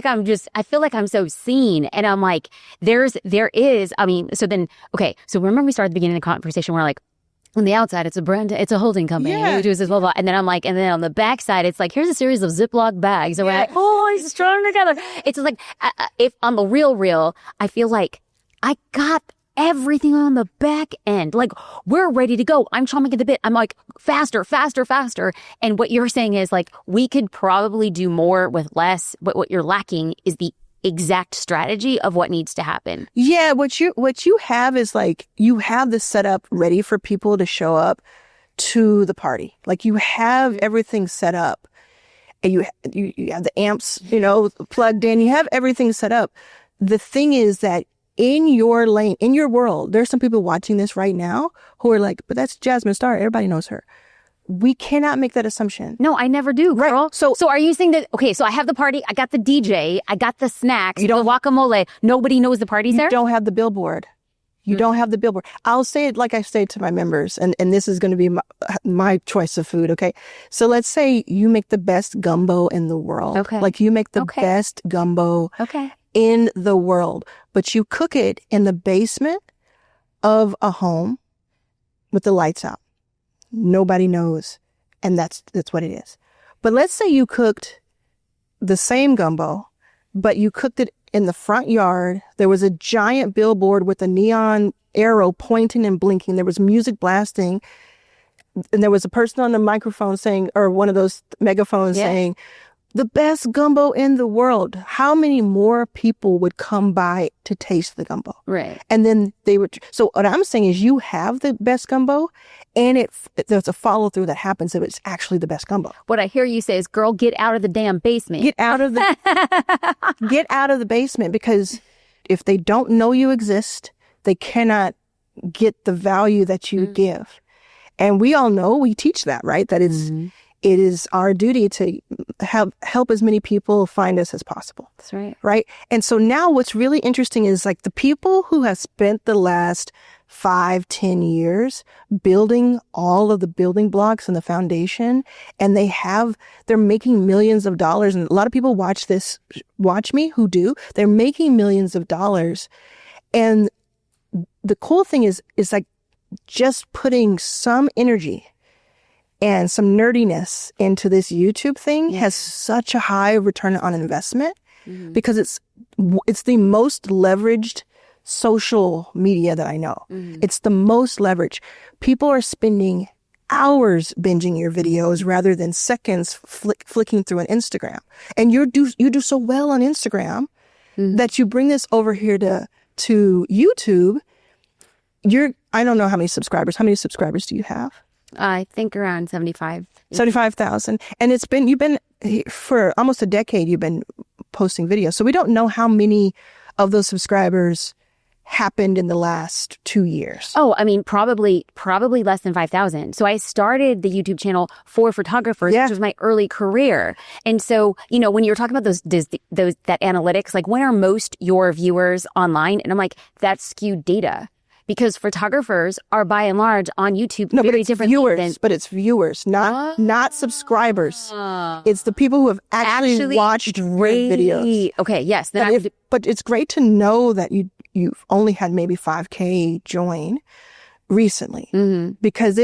[SPEAKER 1] I'm so seen, and I'm like, there is. I mean, so remember we started the beginning of the conversation where like, on the outside, it's a brand, it's a holding company.
[SPEAKER 2] Yeah.
[SPEAKER 1] We do this, blah, blah. And then I'm like, and then on the backside, it's like, here's a series of Ziploc bags. And we're like, oh, it's strung together. It's just like, if on the real, I feel like I got everything on the back end. Like, we're ready to go. I'm chomping at the bit. I'm like, faster. And what you're saying is like, we could probably do more with less, but what you're lacking is the exact strategy of what needs to happen.
[SPEAKER 2] Yeah, what you have is like, you have the setup ready for people to show up to the party. Like, you have everything set up, and you have the amps, plugged in. You have everything set up. The thing is that in your lane, in your world, there's some people watching this right now who are like, but that's Jasmine Star. Everybody knows her. We cannot make that assumption.
[SPEAKER 1] No, I never do, girl.
[SPEAKER 2] Right. So
[SPEAKER 1] are you saying that, okay, so I have the party, I got the DJ, I got the snacks, the guacamole, nobody knows the party's there?
[SPEAKER 2] You don't have the billboard. You don't have the billboard. I'll say it like I say to my members, and this is going to be my choice of food, okay? So let's say you make the best gumbo in the world.
[SPEAKER 1] Okay.
[SPEAKER 2] Like, you make the best gumbo in the world, but you cook it in the basement of a home with the lights out. Nobody knows. And that's what it is. But let's say you cooked the same gumbo, but you cooked it in the front yard. There was a giant billboard with a neon arrow pointing and blinking. There was music blasting. And there was a person on the microphone saying, or one of those megaphones saying, the best gumbo in the world. How many more people would come by to taste the gumbo?
[SPEAKER 1] Right.
[SPEAKER 2] And then they would. So what I'm saying is, you have the best gumbo, and there's a follow through that happens if it's actually the best gumbo.
[SPEAKER 1] What I hear you say is, girl, get out of the damn basement.
[SPEAKER 2] Get out of the basement, because if they don't know you exist, they cannot get the value that you give. And we all know, we teach that, right? That it is our duty to help as many people find us as possible.
[SPEAKER 1] That's right.
[SPEAKER 2] Right. And so now what's really interesting is like the people who have spent the last 5-10 years building all of the building blocks and the foundation, and they're making millions of dollars. And a lot of people watch me who do. They're making millions of dollars. And the cool thing is like just putting some energy and some nerdiness into this YouTube thing has such a high return on investment, because it's the most leveraged social media that I know. It's the most leveraged. People are spending hours binging your videos rather than seconds flicking through an Instagram. And you do so well on Instagram that you bring this over here to YouTube. I don't know how many subscribers. How many subscribers do you have?
[SPEAKER 1] I think around 75.
[SPEAKER 2] 75,000. And you've been for almost a decade, you've been posting videos. So we don't know how many of those subscribers happened in the last 2 years.
[SPEAKER 1] Oh, I mean, probably less than 5,000. So I started the YouTube channel for photographers, which was my early career. And so, when you're talking about that analytics, like when are most your viewers online? And I'm like, that's skewed data. Because photographers are by and large on YouTube very different
[SPEAKER 2] viewers, but it's viewers, not subscribers. It's the people who have actually watched videos.
[SPEAKER 1] Okay, yes.
[SPEAKER 2] But it's great to know that you've only had maybe 5K join recently, because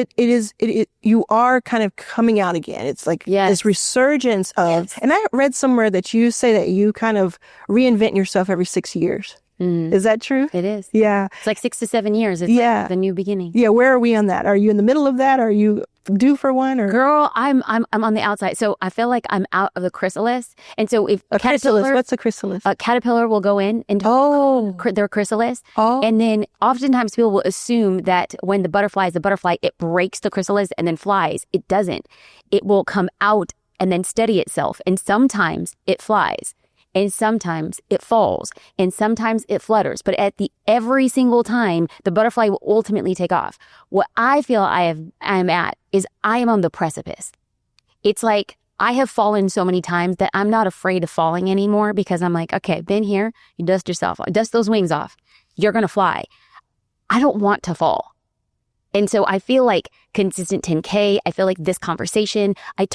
[SPEAKER 2] you are kind of coming out again. It's like this resurgence of, and I read somewhere that you say that you kind of reinvent yourself every 6 years. Is that true?
[SPEAKER 1] It is.
[SPEAKER 2] Yeah.
[SPEAKER 1] It's like 6 to 7 years. It's like the new beginning.
[SPEAKER 2] Yeah. Where are we on that? Are you in the middle of that? Are you due for one? Or
[SPEAKER 1] girl, I'm on the outside. So I feel like I'm out of the chrysalis. And so if
[SPEAKER 2] a chrysalis, what's a chrysalis?
[SPEAKER 1] A caterpillar will go in and their chrysalis. And then oftentimes people will assume that when the butterfly is a butterfly, it breaks the chrysalis and then flies. It doesn't. It will come out and then steady itself. And sometimes it flies. And sometimes it falls, and sometimes it flutters. But every single time, the butterfly will ultimately take off. What I feel I'm at is I am on the precipice. It's like I have fallen so many times that I'm not afraid of falling anymore, because I'm like, okay, been here. You dust those wings off. You're going to fly. I don't want to fall. And so I feel like consistent 10K, I feel like this conversation, I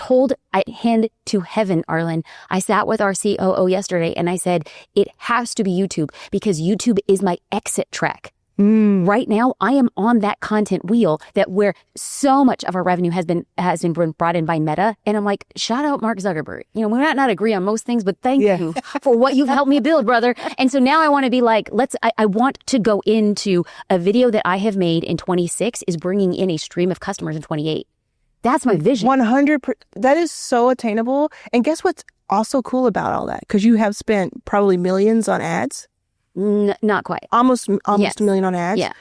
[SPEAKER 1] hand to heaven, Arlan. I sat with our COO yesterday and I said, it has to be YouTube, because YouTube is my exit track. Right now, I am on that content wheel where so much of our revenue has been brought in by Meta. And I'm like, shout out Mark Zuckerberg. We might not agree on most things, but thank you for what you've helped me build, brother. And so now I want to be like, I want to go into a video that I have made in 26 is bringing in a stream of customers in 28. That's my vision.
[SPEAKER 2] 100%. That is so attainable. And guess what's also cool about all that? Because you have spent probably millions on ads.
[SPEAKER 1] Not quite.
[SPEAKER 2] Almost $1 million on ads.
[SPEAKER 1] Yeah.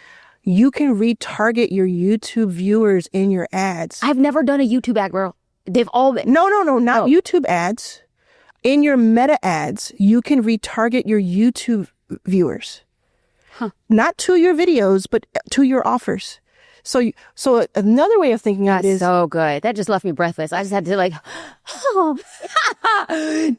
[SPEAKER 2] You can retarget your YouTube viewers in your ads.
[SPEAKER 1] I've never done a YouTube ad, girl. They've all been.
[SPEAKER 2] No, not YouTube ads. In your Meta ads, you can retarget your YouTube viewers. Not to your videos, but to your offers. So another way of thinking of it is
[SPEAKER 1] so good. That just left me breathless. I just had to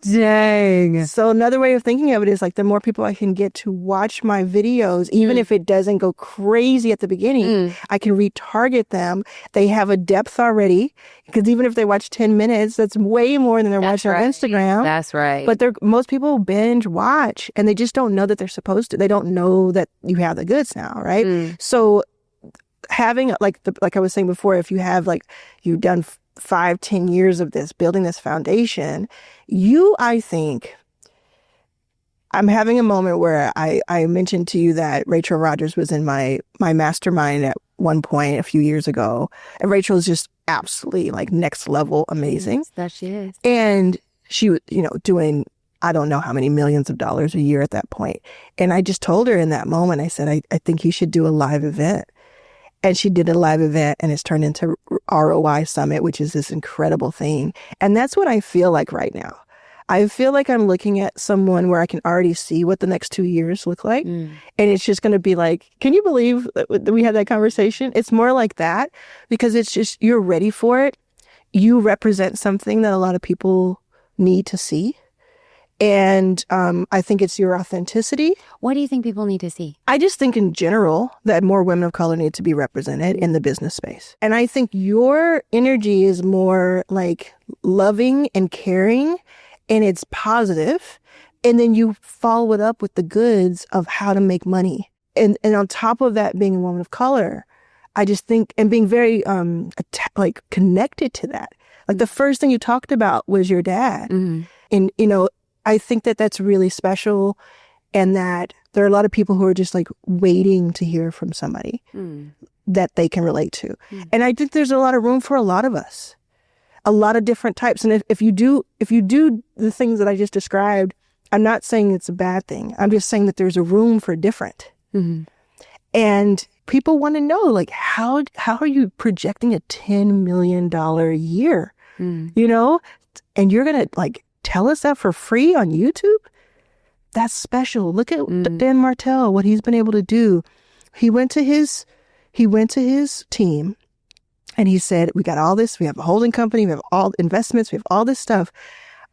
[SPEAKER 1] dang.
[SPEAKER 2] So another way of thinking of it is like, the more people I can get to watch my videos, even if it doesn't go crazy at the beginning, I can retarget them. They have a depth already, because even if they watch 10 minutes, that's way more than they're watching on Instagram.
[SPEAKER 1] That's right.
[SPEAKER 2] But most people binge watch, and they just don't know that they're supposed to. They don't know that you have the goods now, right? So having like I was saying before, if you have you've done 5-10 years of this, building this foundation, I think I'm having a moment where I mentioned to you that Rachel Rogers was in my mastermind at one point a few years ago, and Rachel is just absolutely next level amazing.
[SPEAKER 1] Yes, that she is.
[SPEAKER 2] And she was doing I don't know how many millions of dollars a year at that point. And I just told her in that moment, I said, I think you should do a live event. And she did a live event, and it's turned into ROI Summit, which is this incredible thing. And that's what I feel like right now. I feel like I'm looking at someone where I can already see what the next 2 years look like. And it's just going to be like, can you believe that we had that conversation? It's more like that, because it's just, you're ready for it. You represent something that a lot of people need to see. And I think it's your authenticity.
[SPEAKER 1] What do you think people need to see?
[SPEAKER 2] I just think in general that more women of color need to be represented in the business space. And I think your energy is more loving and caring, and it's positive. And then you follow it up with the goods of how to make money. And on top of that, being a woman of color, I just think, and being very connected to that. The first thing you talked about was your dad. And, I think that that's really special, and that there are a lot of people who are just waiting to hear from somebody that they can relate to. And I think there's a lot of room for a lot of us, a lot of different types. And if you do the things that I just described, I'm not saying it's a bad thing. I'm just saying that there's a room for different.
[SPEAKER 1] Mm-hmm.
[SPEAKER 2] And people want to know, like, how are you projecting a $10 million a year? You know, and you're going to like tell us that for free on YouTube? That's special. Look at Dan Martell, what he's been able to do. He went to his team and he said, we got all this. We have a holding company. We have all investments. We have all this stuff.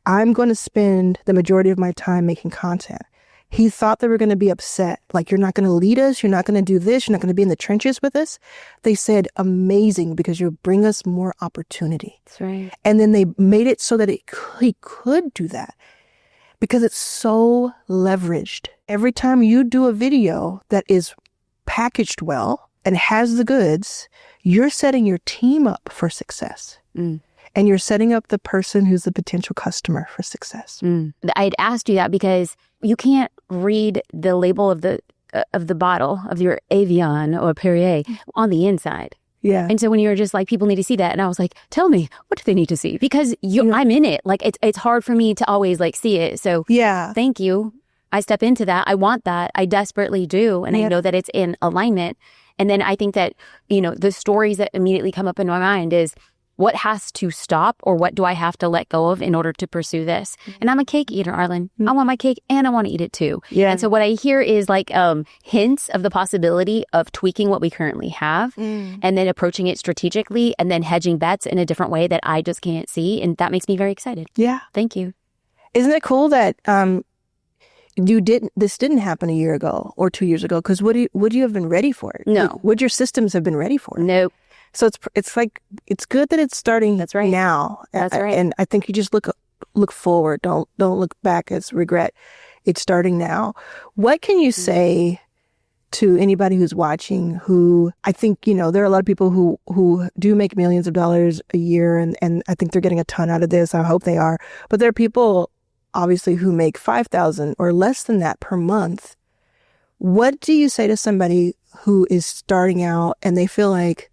[SPEAKER 2] I'm going to spend the majority of my time making content. He thought they were going to be upset. Like, you're not going to lead us. You're not going to do this. You're not going to be in the trenches with us. They said, amazing, because you'll bring us more opportunity.
[SPEAKER 1] That's right.
[SPEAKER 2] And then they made it so that he could do that because it's so leveraged. Every time you do a video that is packaged well and has the goods, you're setting your team up for success. And you're setting up the person who's the potential customer for success.
[SPEAKER 1] I'd asked you that because you can't read the label of the bottle of your Evian or Perrier on the inside.
[SPEAKER 2] Yeah.
[SPEAKER 1] And so when you were just like, people need to see that. And I was like, tell me, what do they need to see? Because I'm in it. Like, it's hard for me to always like see it. So
[SPEAKER 2] yeah,
[SPEAKER 1] thank you. I step into that. I want that. I desperately do. And I know that it's in alignment. And then I think that, you know, the stories that immediately come up in my mind is, what has to stop or what do I have to let go of in order to pursue this? And I'm a cake eater, Arlan. I want my cake and I want to eat it too.
[SPEAKER 2] Yeah.
[SPEAKER 1] And so what I hear is like hints of the possibility of tweaking what we currently have and then approaching it strategically and then hedging bets in a different way that I just can't see. And that makes me very excited.
[SPEAKER 2] Yeah.
[SPEAKER 1] Thank you.
[SPEAKER 2] Isn't it cool that this didn't happen a year ago or 2 years ago? Because would you have been ready for it?
[SPEAKER 1] No.
[SPEAKER 2] Would your systems have been ready for it?
[SPEAKER 1] Nope.
[SPEAKER 2] So it's like, it's good that it's starting.
[SPEAKER 1] That's right.
[SPEAKER 2] Now.
[SPEAKER 1] That's right.
[SPEAKER 2] And I think you just look forward. Don't look back as regret. It's starting now. What can you say to anybody who's watching who, I think, you know, there are a lot of people who do make millions of dollars a year and I think they're getting a ton out of this. I hope they are. But there are people obviously who make $5,000 or less than that per month. What do you say to somebody who is starting out and they feel like,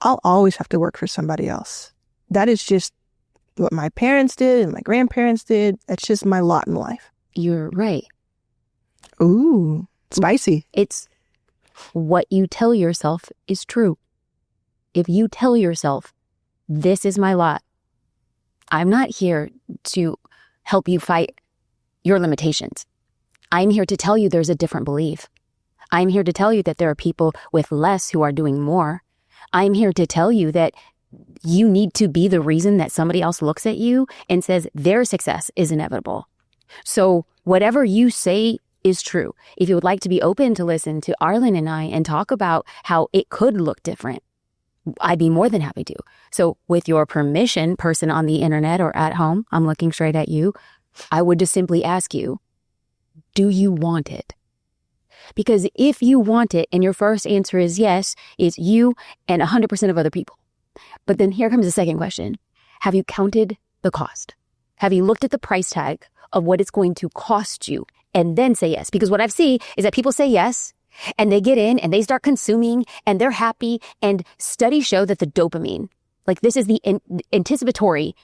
[SPEAKER 2] I'll always have to work for somebody else? That is just what my parents did and my grandparents did. That's just my lot in life.
[SPEAKER 1] You're right.
[SPEAKER 2] Ooh, spicy.
[SPEAKER 1] It's what you tell yourself is true. If you tell yourself, this is my lot, I'm not here to help you fight your limitations. I'm here to tell you there's a different belief. I'm here to tell you that there are people with less who are doing more. I'm here to tell you that you need to be the reason that somebody else looks at you and says their success is inevitable. So whatever you say is true. If you would like to be open to listen to Arlan and I and talk about how it could look different, I'd be more than happy to. So with your permission, person on the internet or at home, I'm looking straight at you, I would just simply ask you, do you want it? Because if you want it and your first answer is yes, it's you and 100% of other people. But then here comes the second question. Have you counted the cost? Have you looked at the price tag of what it's going to cost you and then say yes? Because what I've seen is that people say yes and they get in and they start consuming and they're happy. And studies show that the dopamine, like this is the anticipatory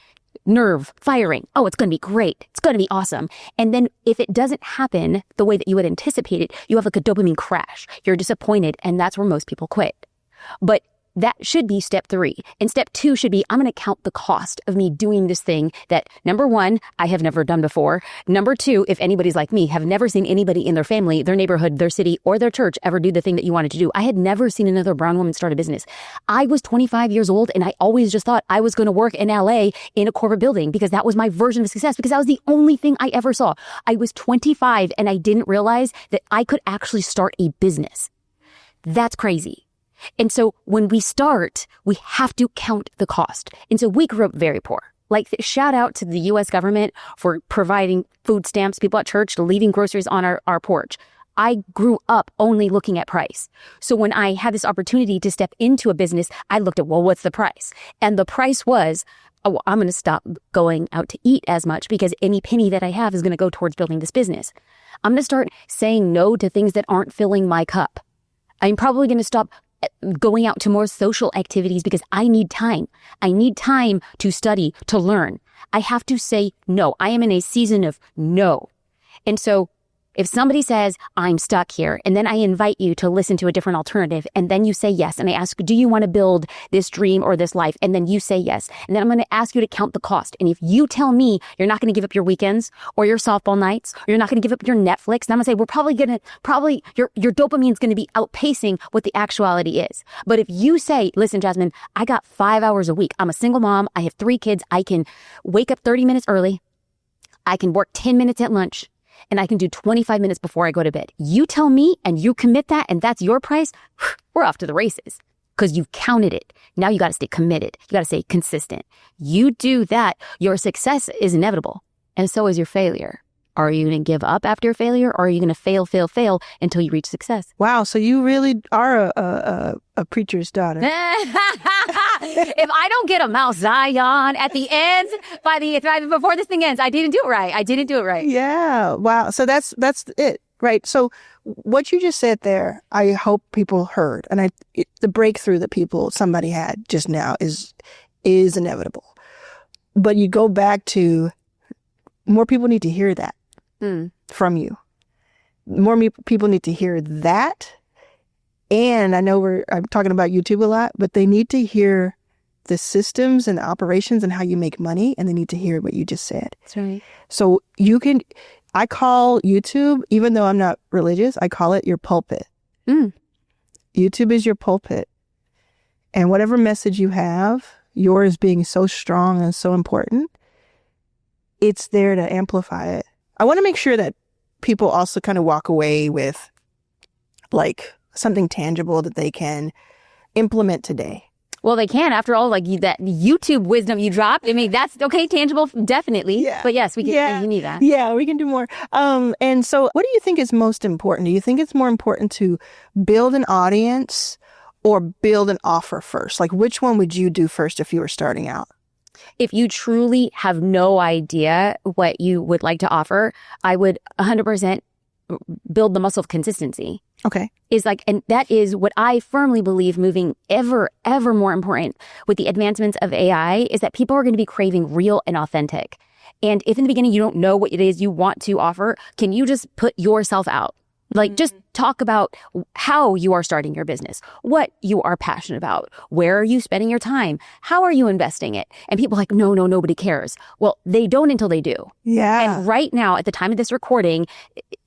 [SPEAKER 1] nerve firing. Oh, it's going to be great. It's going to be awesome. And then if it doesn't happen the way that you had anticipated, you have like a dopamine crash. You're disappointed. And that's where most people quit. But that should be step 3. And step 2 should be, I'm going to count the cost of me doing this thing that, number 1, I have never done before. Number 2, if anybody's like me, have never seen anybody in their family, their neighborhood, their city, or their church ever do the thing that you wanted to do. I had never seen another brown woman start a business. I was 25 years old and I always just thought I was going to work in LA in a corporate building because that was my version of success because that was the only thing I ever saw. I was 25 and I didn't realize that I could actually start a business. That's crazy. And so when we start, we have to count the cost. And so we grew up very poor. Like, shout out to the U.S. government for providing food stamps, people at church, leaving groceries on our porch. I grew up only looking at price. So when I had this opportunity to step into a business, I looked at, well, what's the price? And the price was, oh, I'm going to stop going out to eat as much because any penny that I have is going to go towards building this business. I'm going to start saying no to things that aren't filling my cup. I'm probably going to stop going out to more social activities because I need time. I need time to study, to learn. I have to say no. I am in a season of no. And so if somebody says, I'm stuck here, and then I invite you to listen to a different alternative, and then you say yes, and I ask, do you want to build this dream or this life? And then you say yes. And then I'm going to ask you to count the cost. And if you tell me you're not going to give up your weekends or your softball nights, or you're not going to give up your Netflix, then I'm going to say, we're probably your dopamine is going to be outpacing what the actuality is. But if you say, listen, Jasmine, I got 5 hours a week. I'm a single mom. I have 3 kids. I can wake up 30 minutes early. I can work 10 minutes at lunch. And I can do 25 minutes before I go to bed. You tell me and you commit that and that's your price, we're off to the races because you've counted it. Now you got to stay committed. You got to stay consistent. You do that, your success is inevitable. And so is your failure. Are you going to give up after your failure, or are you going to fail until you reach success?
[SPEAKER 2] Wow. So you really are a preacher's daughter.
[SPEAKER 1] If I don't get a Mount Zion at the end, before this thing ends, I didn't do it right.
[SPEAKER 2] Yeah. Wow. So that's it, right? So what you just said there, I hope people heard, and the breakthrough that somebody had just now is inevitable. But you go back to more people need to hear that from you. More people need to hear that. And I know I'm talking about YouTube a lot, but they need to hear the systems and the operations and how you make money, and they need to hear what you just said.
[SPEAKER 1] That's right.
[SPEAKER 2] So I call YouTube, even though I'm not religious, I call it your pulpit. YouTube is your pulpit. And whatever message you have, yours being so strong and so important, it's there to amplify it. I want to make sure that people also kind of walk away with like something tangible that they can implement today.
[SPEAKER 1] Well, they can, after all, like that YouTube wisdom you dropped. I mean, that's okay, tangible, definitely. Yeah. But yes, we can. You need that.
[SPEAKER 2] Yeah, we can do more. And so what do you think is most important? Do you think it's more important to build an audience or build an offer first? Like, which one would you do first if you were starting out?
[SPEAKER 1] If you truly have no idea what you would like to offer, I would 100% build the muscle of consistency.
[SPEAKER 2] Okay.
[SPEAKER 1] And that is what I firmly believe moving ever more important with the advancements of AI is that people are going to be craving real and authentic. And if in the beginning you don't know what it is you want to offer, can you just put yourself out? Like, just talk about how you are starting your business, what you are passionate about, where are you spending your time, how are you investing it? And people are like, no, nobody cares. Well, they don't until they do.
[SPEAKER 2] Yeah.
[SPEAKER 1] And right now, at the time of this recording,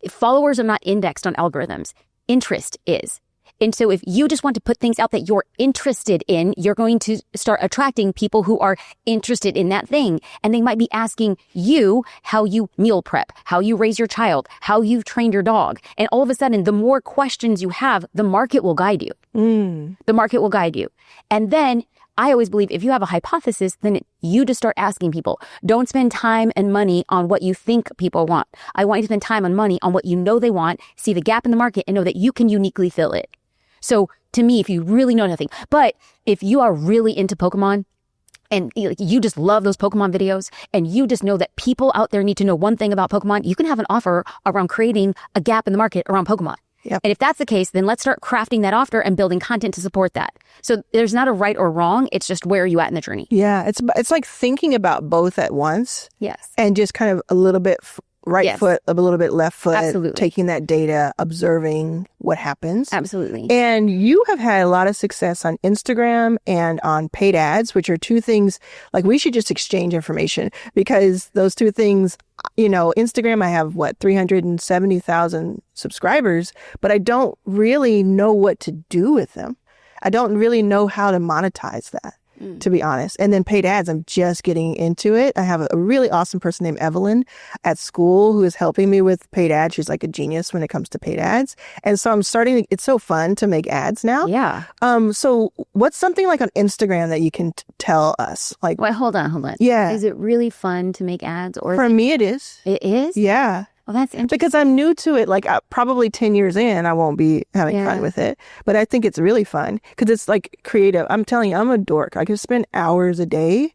[SPEAKER 1] followers are not indexed on algorithms. Interest is. And so if you just want to put things out that you're interested in, you're going to start attracting people who are interested in that thing. And they might be asking you how you meal prep, how you raise your child, how you've trained your dog. And all of a sudden, the more questions you have, the market will guide you. The market will guide you. And then I always believe if you have a hypothesis, then you just start asking people. Don't spend time and money on what you think people want. I want you to spend time and money on what you know they want, see the gap in the market, and know that you can uniquely fill it. So to me, if you really know nothing, but if you are really into Pokemon and you just love those Pokemon videos and you just know that people out there need to know one thing about Pokemon, you can have an offer around creating a gap in the market around Pokemon. Yep. And if that's the case, then let's start crafting that offer and building content to support that. So there's not a right or wrong. It's just where are you at in the journey?
[SPEAKER 2] Yeah, it's like thinking about both at once.
[SPEAKER 1] Yes.
[SPEAKER 2] And just kind of a little bit right foot, a little bit left foot.
[SPEAKER 1] Absolutely.
[SPEAKER 2] Taking that data, observing what happens.
[SPEAKER 1] Absolutely.
[SPEAKER 2] And you have had a lot of success on Instagram and on paid ads, which are two things, like we should just exchange information because those two things, Instagram, I have 370,000 subscribers, but I don't really know what to do with them. I don't really know how to monetize that, to be honest. And then paid ads, I'm just getting into it. I have a really awesome person named Evelyn at school who is helping me with paid ads. She's like a genius when it comes to paid ads. And so it's so fun to make ads now.
[SPEAKER 1] Yeah.
[SPEAKER 2] So what's something like on Instagram that you can tell us? Like,
[SPEAKER 1] wait, hold on.
[SPEAKER 2] Yeah.
[SPEAKER 1] Is it really fun to make ads? Or
[SPEAKER 2] for me, it is.
[SPEAKER 1] It is?
[SPEAKER 2] Yeah.
[SPEAKER 1] Oh, that's interesting.
[SPEAKER 2] Because I'm new to it. Like probably 10 years in, I won't be having fun with it. But I think it's really fun because it's like creative. I'm telling you, I'm a dork. I could spend hours a day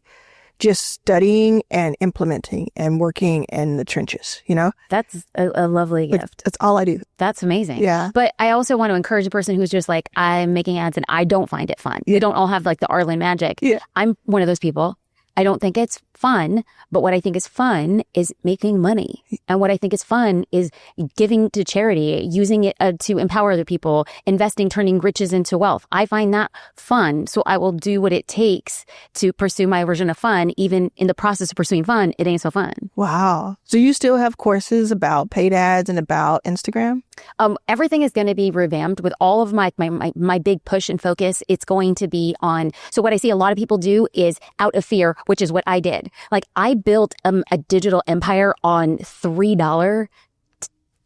[SPEAKER 2] just studying and implementing and working in the trenches, That's
[SPEAKER 1] a lovely gift.
[SPEAKER 2] That's all I do.
[SPEAKER 1] That's amazing.
[SPEAKER 2] Yeah.
[SPEAKER 1] But I also want to encourage a person who's just like, I'm making ads and I don't find it fun. They don't all have like the Arlan magic.
[SPEAKER 2] Yeah.
[SPEAKER 1] I'm one of those people. I don't think it's fun, but what I think is fun is making money. And what I think is fun is giving to charity, using it to empower other people, investing, turning riches into wealth. I find that fun. So I will do what it takes to pursue my version of fun. Even in the process of pursuing fun, it ain't so fun.
[SPEAKER 2] Wow. So you still have courses about paid ads and about Instagram?
[SPEAKER 1] Everything is going to be revamped with all of my big push and focus. It's going to be on. So what I see a lot of people do is out of fear, which is what I did. Like I built a digital empire on $3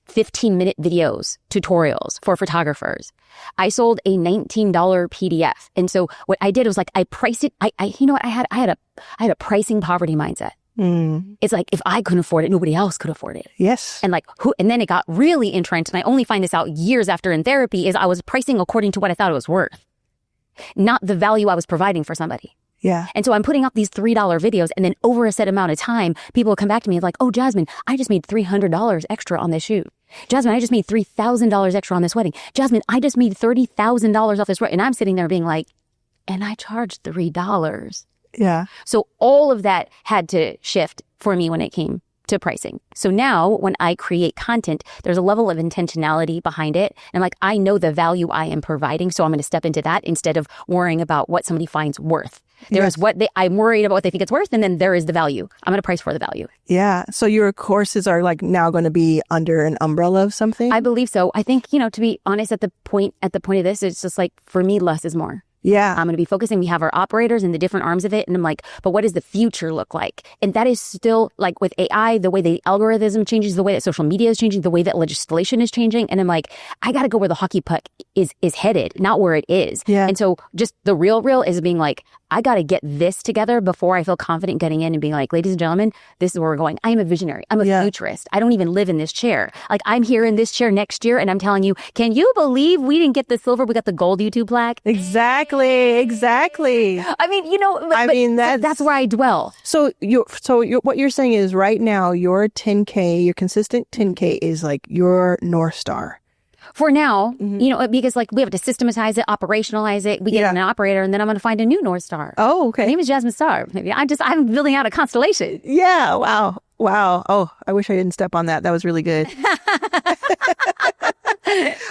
[SPEAKER 1] 15-minute videos, tutorials for photographers. I sold a $19 PDF. And so what I did was like, I priced it. You know what? I had a pricing poverty mindset. It's like, if I couldn't afford it, nobody else could afford it.
[SPEAKER 2] Yes.
[SPEAKER 1] And like and then it got really entrenched. And I only find this out years after in therapy is I was pricing according to what I thought it was worth, not the value I was providing for somebody.
[SPEAKER 2] Yeah.
[SPEAKER 1] And so I'm putting out these $3 videos, and then over a set amount of time, people will come back to me like, oh, Jasmine, I just made $300 extra on this shoot. Jasmine, I just made $3,000 extra on this wedding. Jasmine, I just made $30,000 off this. And I'm sitting there being like, and I charged $3.
[SPEAKER 2] Yeah.
[SPEAKER 1] So all of that had to shift for me when it came to pricing. So now when I create content, there's a level of intentionality behind it. And like, I know the value I am providing. So I'm going to step into that instead of worrying about what somebody finds worth. There's I'm worried about what they think it's worth. And then there is the value. I'm going to price for the value.
[SPEAKER 2] Yeah. So your courses are like now going to be under an umbrella of something?
[SPEAKER 1] I believe so. I think, to be honest, at the point of this, it's just like, for me, less is more.
[SPEAKER 2] Yeah.
[SPEAKER 1] I'm going to be focusing. We have our operators and the different arms of it. And I'm like, but what does the future look like? And that is still like with AI, the way the algorithm changes, the way that social media is changing, the way that legislation is changing. And I'm like, I got to go where the hockey puck is headed, not where it is.
[SPEAKER 2] Yeah.
[SPEAKER 1] And so just the real is being like, I got to get this together before I feel confident getting in and being like, ladies and gentlemen, this is where we're going. I am a visionary. I'm a futurist. I don't even live in this chair. Like I'm here in this chair next year. And I'm telling you, can you believe we didn't get the silver? We got the gold YouTube plaque.
[SPEAKER 2] Exactly.
[SPEAKER 1] I mean, that's where I dwell.
[SPEAKER 2] So what you're saying is right now, your 10K, your consistent 10K is like your North Star.
[SPEAKER 1] For now, because like we have to systematize it, operationalize it. We get an operator, and then I'm going to find a new North Star.
[SPEAKER 2] Oh, okay.
[SPEAKER 1] My name is Jasmine Star. Maybe I'm building out a constellation.
[SPEAKER 2] Yeah. Wow. Oh, I wish I didn't step on that. That was really good.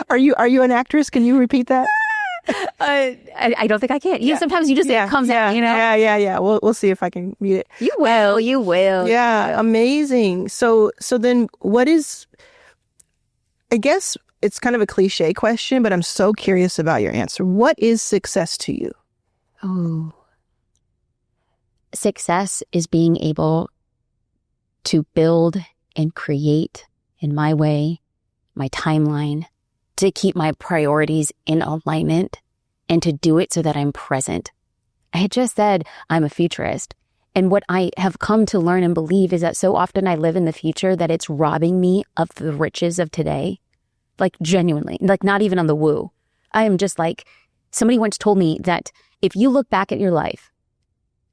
[SPEAKER 2] Are you an actress? Can you repeat that?
[SPEAKER 1] I don't think I can. Sometimes you just it comes out.
[SPEAKER 2] Yeah. We'll see if I can mute it.
[SPEAKER 1] You will.
[SPEAKER 2] Yeah. Amazing. So then what is? I guess it's kind of a cliche question, but I'm so curious about your answer. What is success to you?
[SPEAKER 1] Oh, success is being able to build and create in my way, my timeline, to keep my priorities in alignment and to do it so that I'm present. I had just said I'm a futurist. And what I have come to learn and believe is that so often I live in the future that it's robbing me of the riches of today. Like genuinely, like not even on the woo. I am just like, somebody once told me that if you look back at your life,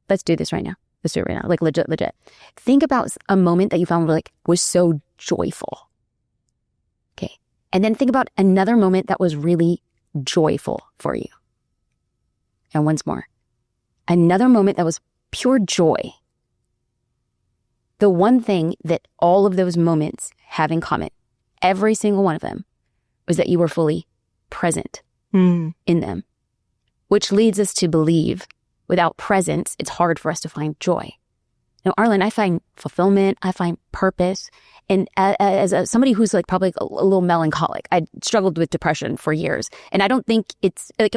[SPEAKER 1] let's do this right now. Let's do it right now. Like legit. Think about a moment that you found was so joyful. Okay. And then think about another moment that was really joyful for you. And once more, another moment that was pure joy. The one thing that all of those moments have in common, every single one of them, was that you were fully present in them, which leads us to believe without presence, it's hard for us to find joy. Now, Arlan, I find fulfillment, I find purpose. And as somebody who's like probably a little melancholic, I struggled with depression for years. And I don't think it's like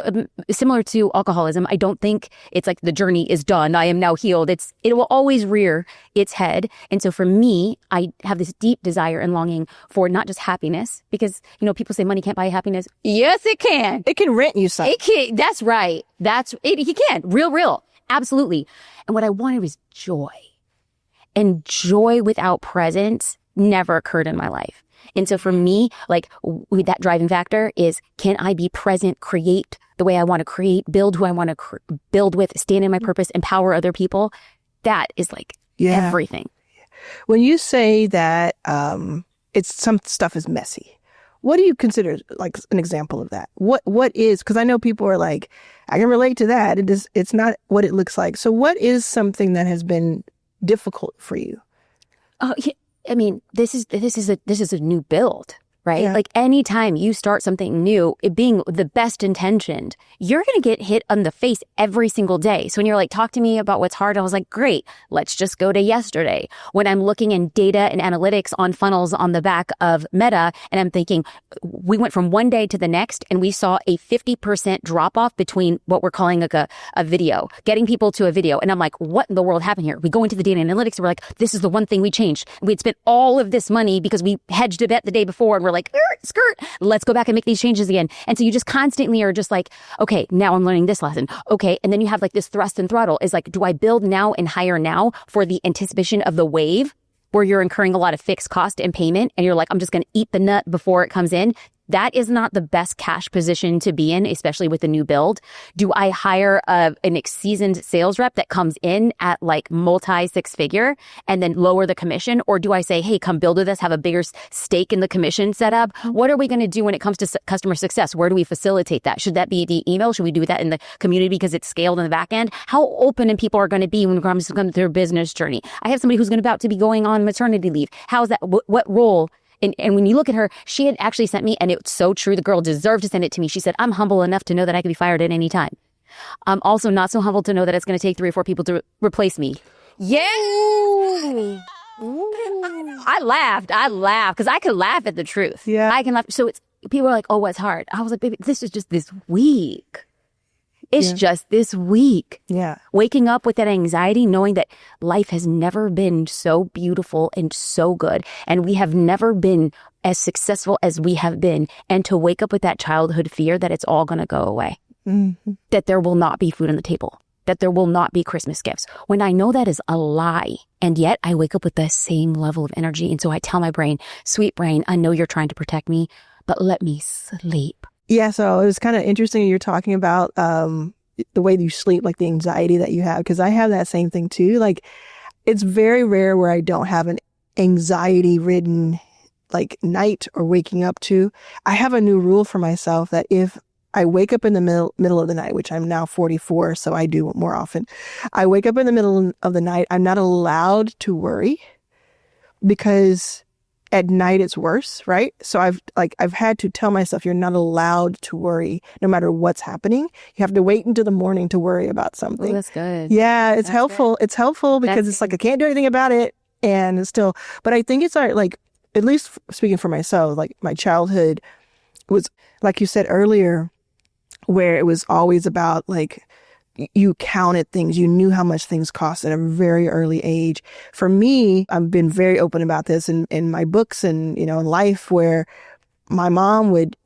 [SPEAKER 1] similar to alcoholism. I don't think it's like the journey is done. I am now healed. It will always rear its head. And so for me, I have this deep desire and longing for not just happiness, because, people say money can't buy happiness. Yes, it can.
[SPEAKER 2] It can rent you something.
[SPEAKER 1] It can. That's right. He can. Real. Absolutely. And what I wanted was joy. And joy without presence never occurred in my life. And so for me, like that driving factor is, can I be present, create the way I want to create, build who I want to build with, stand in my purpose, empower other people? That is like everything.
[SPEAKER 2] When you say that some stuff is messy, What do you consider like an example of that? What is, because I know people are like, I can relate to that. It's not what it looks like. So what is something that has been difficult for you?
[SPEAKER 1] Oh, yeah. I mean, this is a new build, right?
[SPEAKER 2] Yeah.
[SPEAKER 1] Like anytime you start something new, it being the best intentioned, you're going to get hit on the face every single day. So when you're like, talk to me about what's hard, I was like, great, let's just go to yesterday. When I'm looking in data and analytics on funnels on the back of Meta, and I'm thinking, we went from one day to the next and we saw a 50% drop off between what we're calling like a video, getting people to a video. And I'm like, what in the world happened here? We go into the data analytics and we're like, this is the one thing we changed. We'd spent all of this money because we hedged a bet the day before and we're like, skirt, let's go back and make these changes again. And so you just constantly are just like, okay, now I'm learning this lesson. Okay. And then you have like this thrust and throttle is like, do I build now and hire now for the anticipation of the wave where you're incurring a lot of fixed cost and payment and you're like, I'm just going to eat the nut before it comes in? That is not the best cash position to be in, especially with a new build. Do I hire an seasoned sales rep that comes in at like multi-six figure and then lower the commission? Or do I say, hey, come build with us, have a bigger stake in the commission setup? What are we going to do when it comes to customer success? Where do we facilitate that? Should that be the email? Should we do that in the community because it's scaled in the back end? How open and people are going to be when it comes to their business journey? I have somebody who's about to be going on maternity leave. How's that? What role? And when you look at her, she had actually sent me, and it's so true, the girl deserved to send it to me. She said, I'm humble enough to know that I could be fired at any time. I'm also not so humble to know that it's going to take 3 or 4 people to replace me. Yeah. Ooh. I laughed because I could laugh at the truth.
[SPEAKER 2] Yeah.
[SPEAKER 1] I can laugh. So people are like, oh, what's hard? I was like, baby, this is just this week. It's just this week.
[SPEAKER 2] Yeah.
[SPEAKER 1] Waking up with that anxiety, knowing that life has never been so beautiful and so good. And we have never been as successful as we have been. And to wake up with that childhood fear that it's all going to go away. Mm-hmm. That there will not be food on the table. That there will not be Christmas gifts. When I know that is a lie. And yet I wake up with the same level of energy. And so I tell my brain, sweet brain, I know you're trying to protect me, but let me sleep.
[SPEAKER 2] Yeah, so it was kind of interesting you're talking about the way you sleep, like the anxiety that you have, because I have that same thing too. Like, it's very rare where I don't have an anxiety-ridden like night or waking up to. I have a new rule for myself that if I wake up in the middle of the night, which I'm now 44, so I do more often. I wake up in the middle of the night, I'm not allowed to worry because at night it's worse, right? So I've had to tell myself you're not allowed to worry no matter what's happening. You have to wait until the morning to worry about something.
[SPEAKER 1] Oh, that's good.
[SPEAKER 2] Yeah, it's helpful. Good. It's helpful because it's like I can't do anything about it, and it's still. But I think it's like, at least speaking for myself, like my childhood was, like you said earlier, where it was always about like, you counted things. You knew how much things cost at a very early age. For me, I've been very open about this in my books and, in life, where my mom would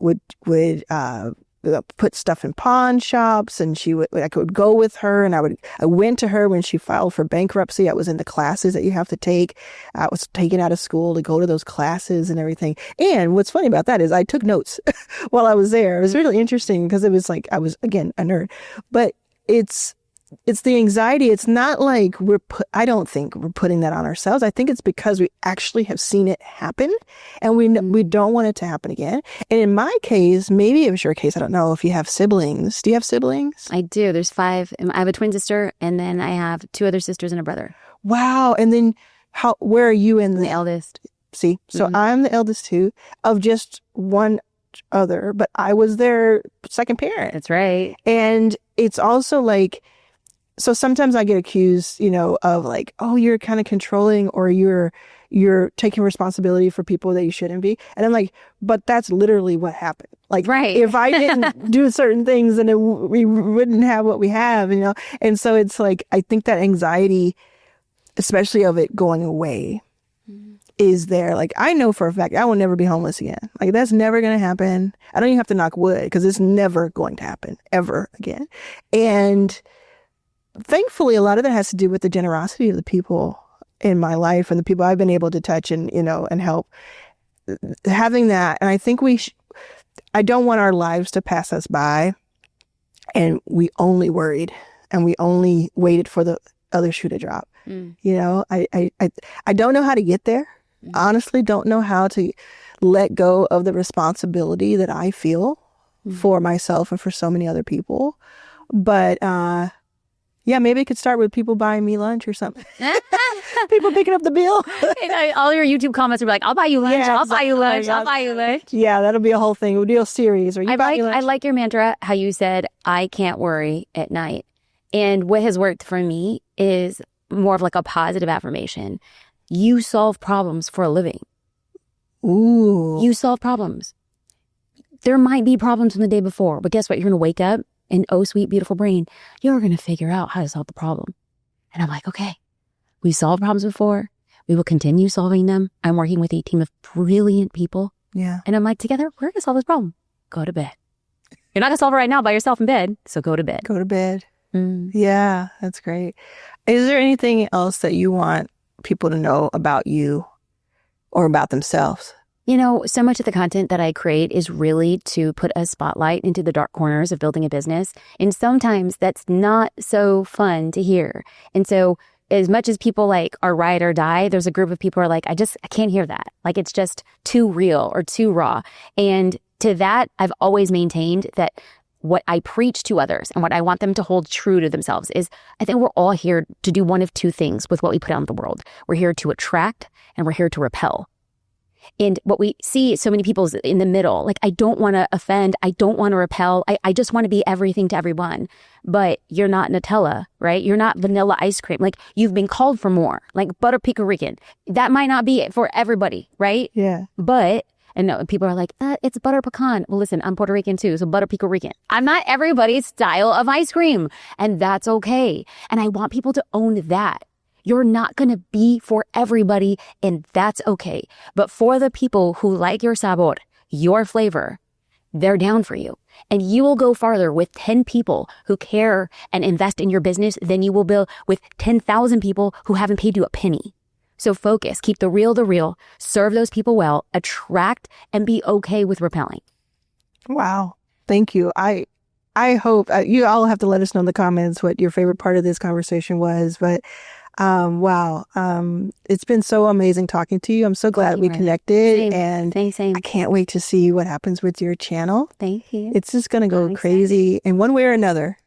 [SPEAKER 2] put stuff in pawn shops, and I could go with her, and I went to her when she filed for bankruptcy. I was in the classes that you have to take. I was taken out of school to go to those classes and everything. And what's funny about that is I took notes while I was there. It was really interesting because it was like, I was, again, a nerd, but it's the anxiety. It's not like I don't think we're putting that on ourselves. I think it's because we actually have seen it happen, and we don't want it to happen again. And in my case, maybe it was your case, I don't know if you have siblings. Do you have siblings?
[SPEAKER 1] I do. There's 5. I have a twin sister, and then I have 2 other sisters and a brother.
[SPEAKER 2] Wow. And then where are you in
[SPEAKER 1] the eldest?
[SPEAKER 2] See, so I'm the eldest too, of just one other, but I was their second parent.
[SPEAKER 1] That's right.
[SPEAKER 2] And it's also like, so sometimes I get accused, of like, oh, you're kind of controlling, or you're taking responsibility for people that you shouldn't be. And I'm like, but that's literally what happened. Like, right. If I didn't do certain things, then we wouldn't have what we have, And so it's like, I think that anxiety, especially of it going away, is there. Like, I know for a fact I will never be homeless again. Like, that's never going to happen. I don't even have to knock wood because it's never going to happen ever again. And thankfully, a lot of that has to do with the generosity of the people in my life and the people I've been able to touch and, and help. Having that. And I think I don't want our lives to pass us by and we only worried and we only waited for the other shoe to drop. I don't know how to get there. honestly don't know how to let go of the responsibility that I feel for myself and for so many other people. But yeah, maybe it could start with people buying me lunch or something. People picking up the bill.
[SPEAKER 1] All your YouTube comments will be like, I'll buy you lunch.
[SPEAKER 2] Yeah,
[SPEAKER 1] I'll buy you lunch. I'll buy you lunch.
[SPEAKER 2] Yeah, that'll be a whole thing. We'll do a series. Or you buy me lunch.
[SPEAKER 1] I like your mantra, how you said, I can't worry at night. And what has worked for me is more of like a positive affirmation. You solve problems for a living.
[SPEAKER 2] Ooh.
[SPEAKER 1] You solve problems. There might be problems from the day before, but guess what? You're going to wake up and, oh, sweet, beautiful brain, you're going to figure out how to solve the problem. And I'm like, okay, we solved problems before. We will continue solving them. I'm working with a team of brilliant people.
[SPEAKER 2] Yeah.
[SPEAKER 1] And I'm like, together, we're going to solve this problem. Go to bed. You're not going to solve it right now by yourself in bed. So go to bed.
[SPEAKER 2] Go to bed. Yeah, that's great. Is there anything else that you want people to know about you or about themselves?
[SPEAKER 1] You know, so much of the content that I create is really to put a spotlight into the dark corners of building a business. And sometimes that's not so fun to hear. And so as much as people like are ride or die, there's a group of people who are like, I can't hear that. Like, it's just too real or too raw. And to that, I've always maintained that what I preach to others and what I want them to hold true to themselves is I think we're all here to do one of two things with what we put out in the world. We're here to attract and we're here to repel. And what we see so many people is in the middle. Like, I don't want to offend. I don't want to repel. I just want to be everything to everyone. But you're not Nutella, right? You're not vanilla ice cream. Like, you've been called for more, like butter pecan. That might not be it for everybody, right?
[SPEAKER 2] Yeah.
[SPEAKER 1] But, and no, people are like, it's butter pecan. Well, listen, I'm Puerto Rican too, so butter pecan. I'm not everybody's style of ice cream. And that's okay. And I want people to own that. You're not going to be for everybody, and that's okay. But for the people who like your sabor, your flavor, they're down for you. And you will go farther with 10 people who care and invest in your business than you will build with 10,000 people who haven't paid you a penny. So focus, keep the real, serve those people well, attract, and be okay with repelling. Wow.
[SPEAKER 2] Thank you. I hope you all have to let us know in the comments what your favorite part of this conversation was, but wow. It's been so amazing talking to you. I'm so glad we connected.
[SPEAKER 1] Same.
[SPEAKER 2] I can't wait to see what happens with your channel.
[SPEAKER 1] Thank you.
[SPEAKER 2] It's just going to go crazy in one way or another.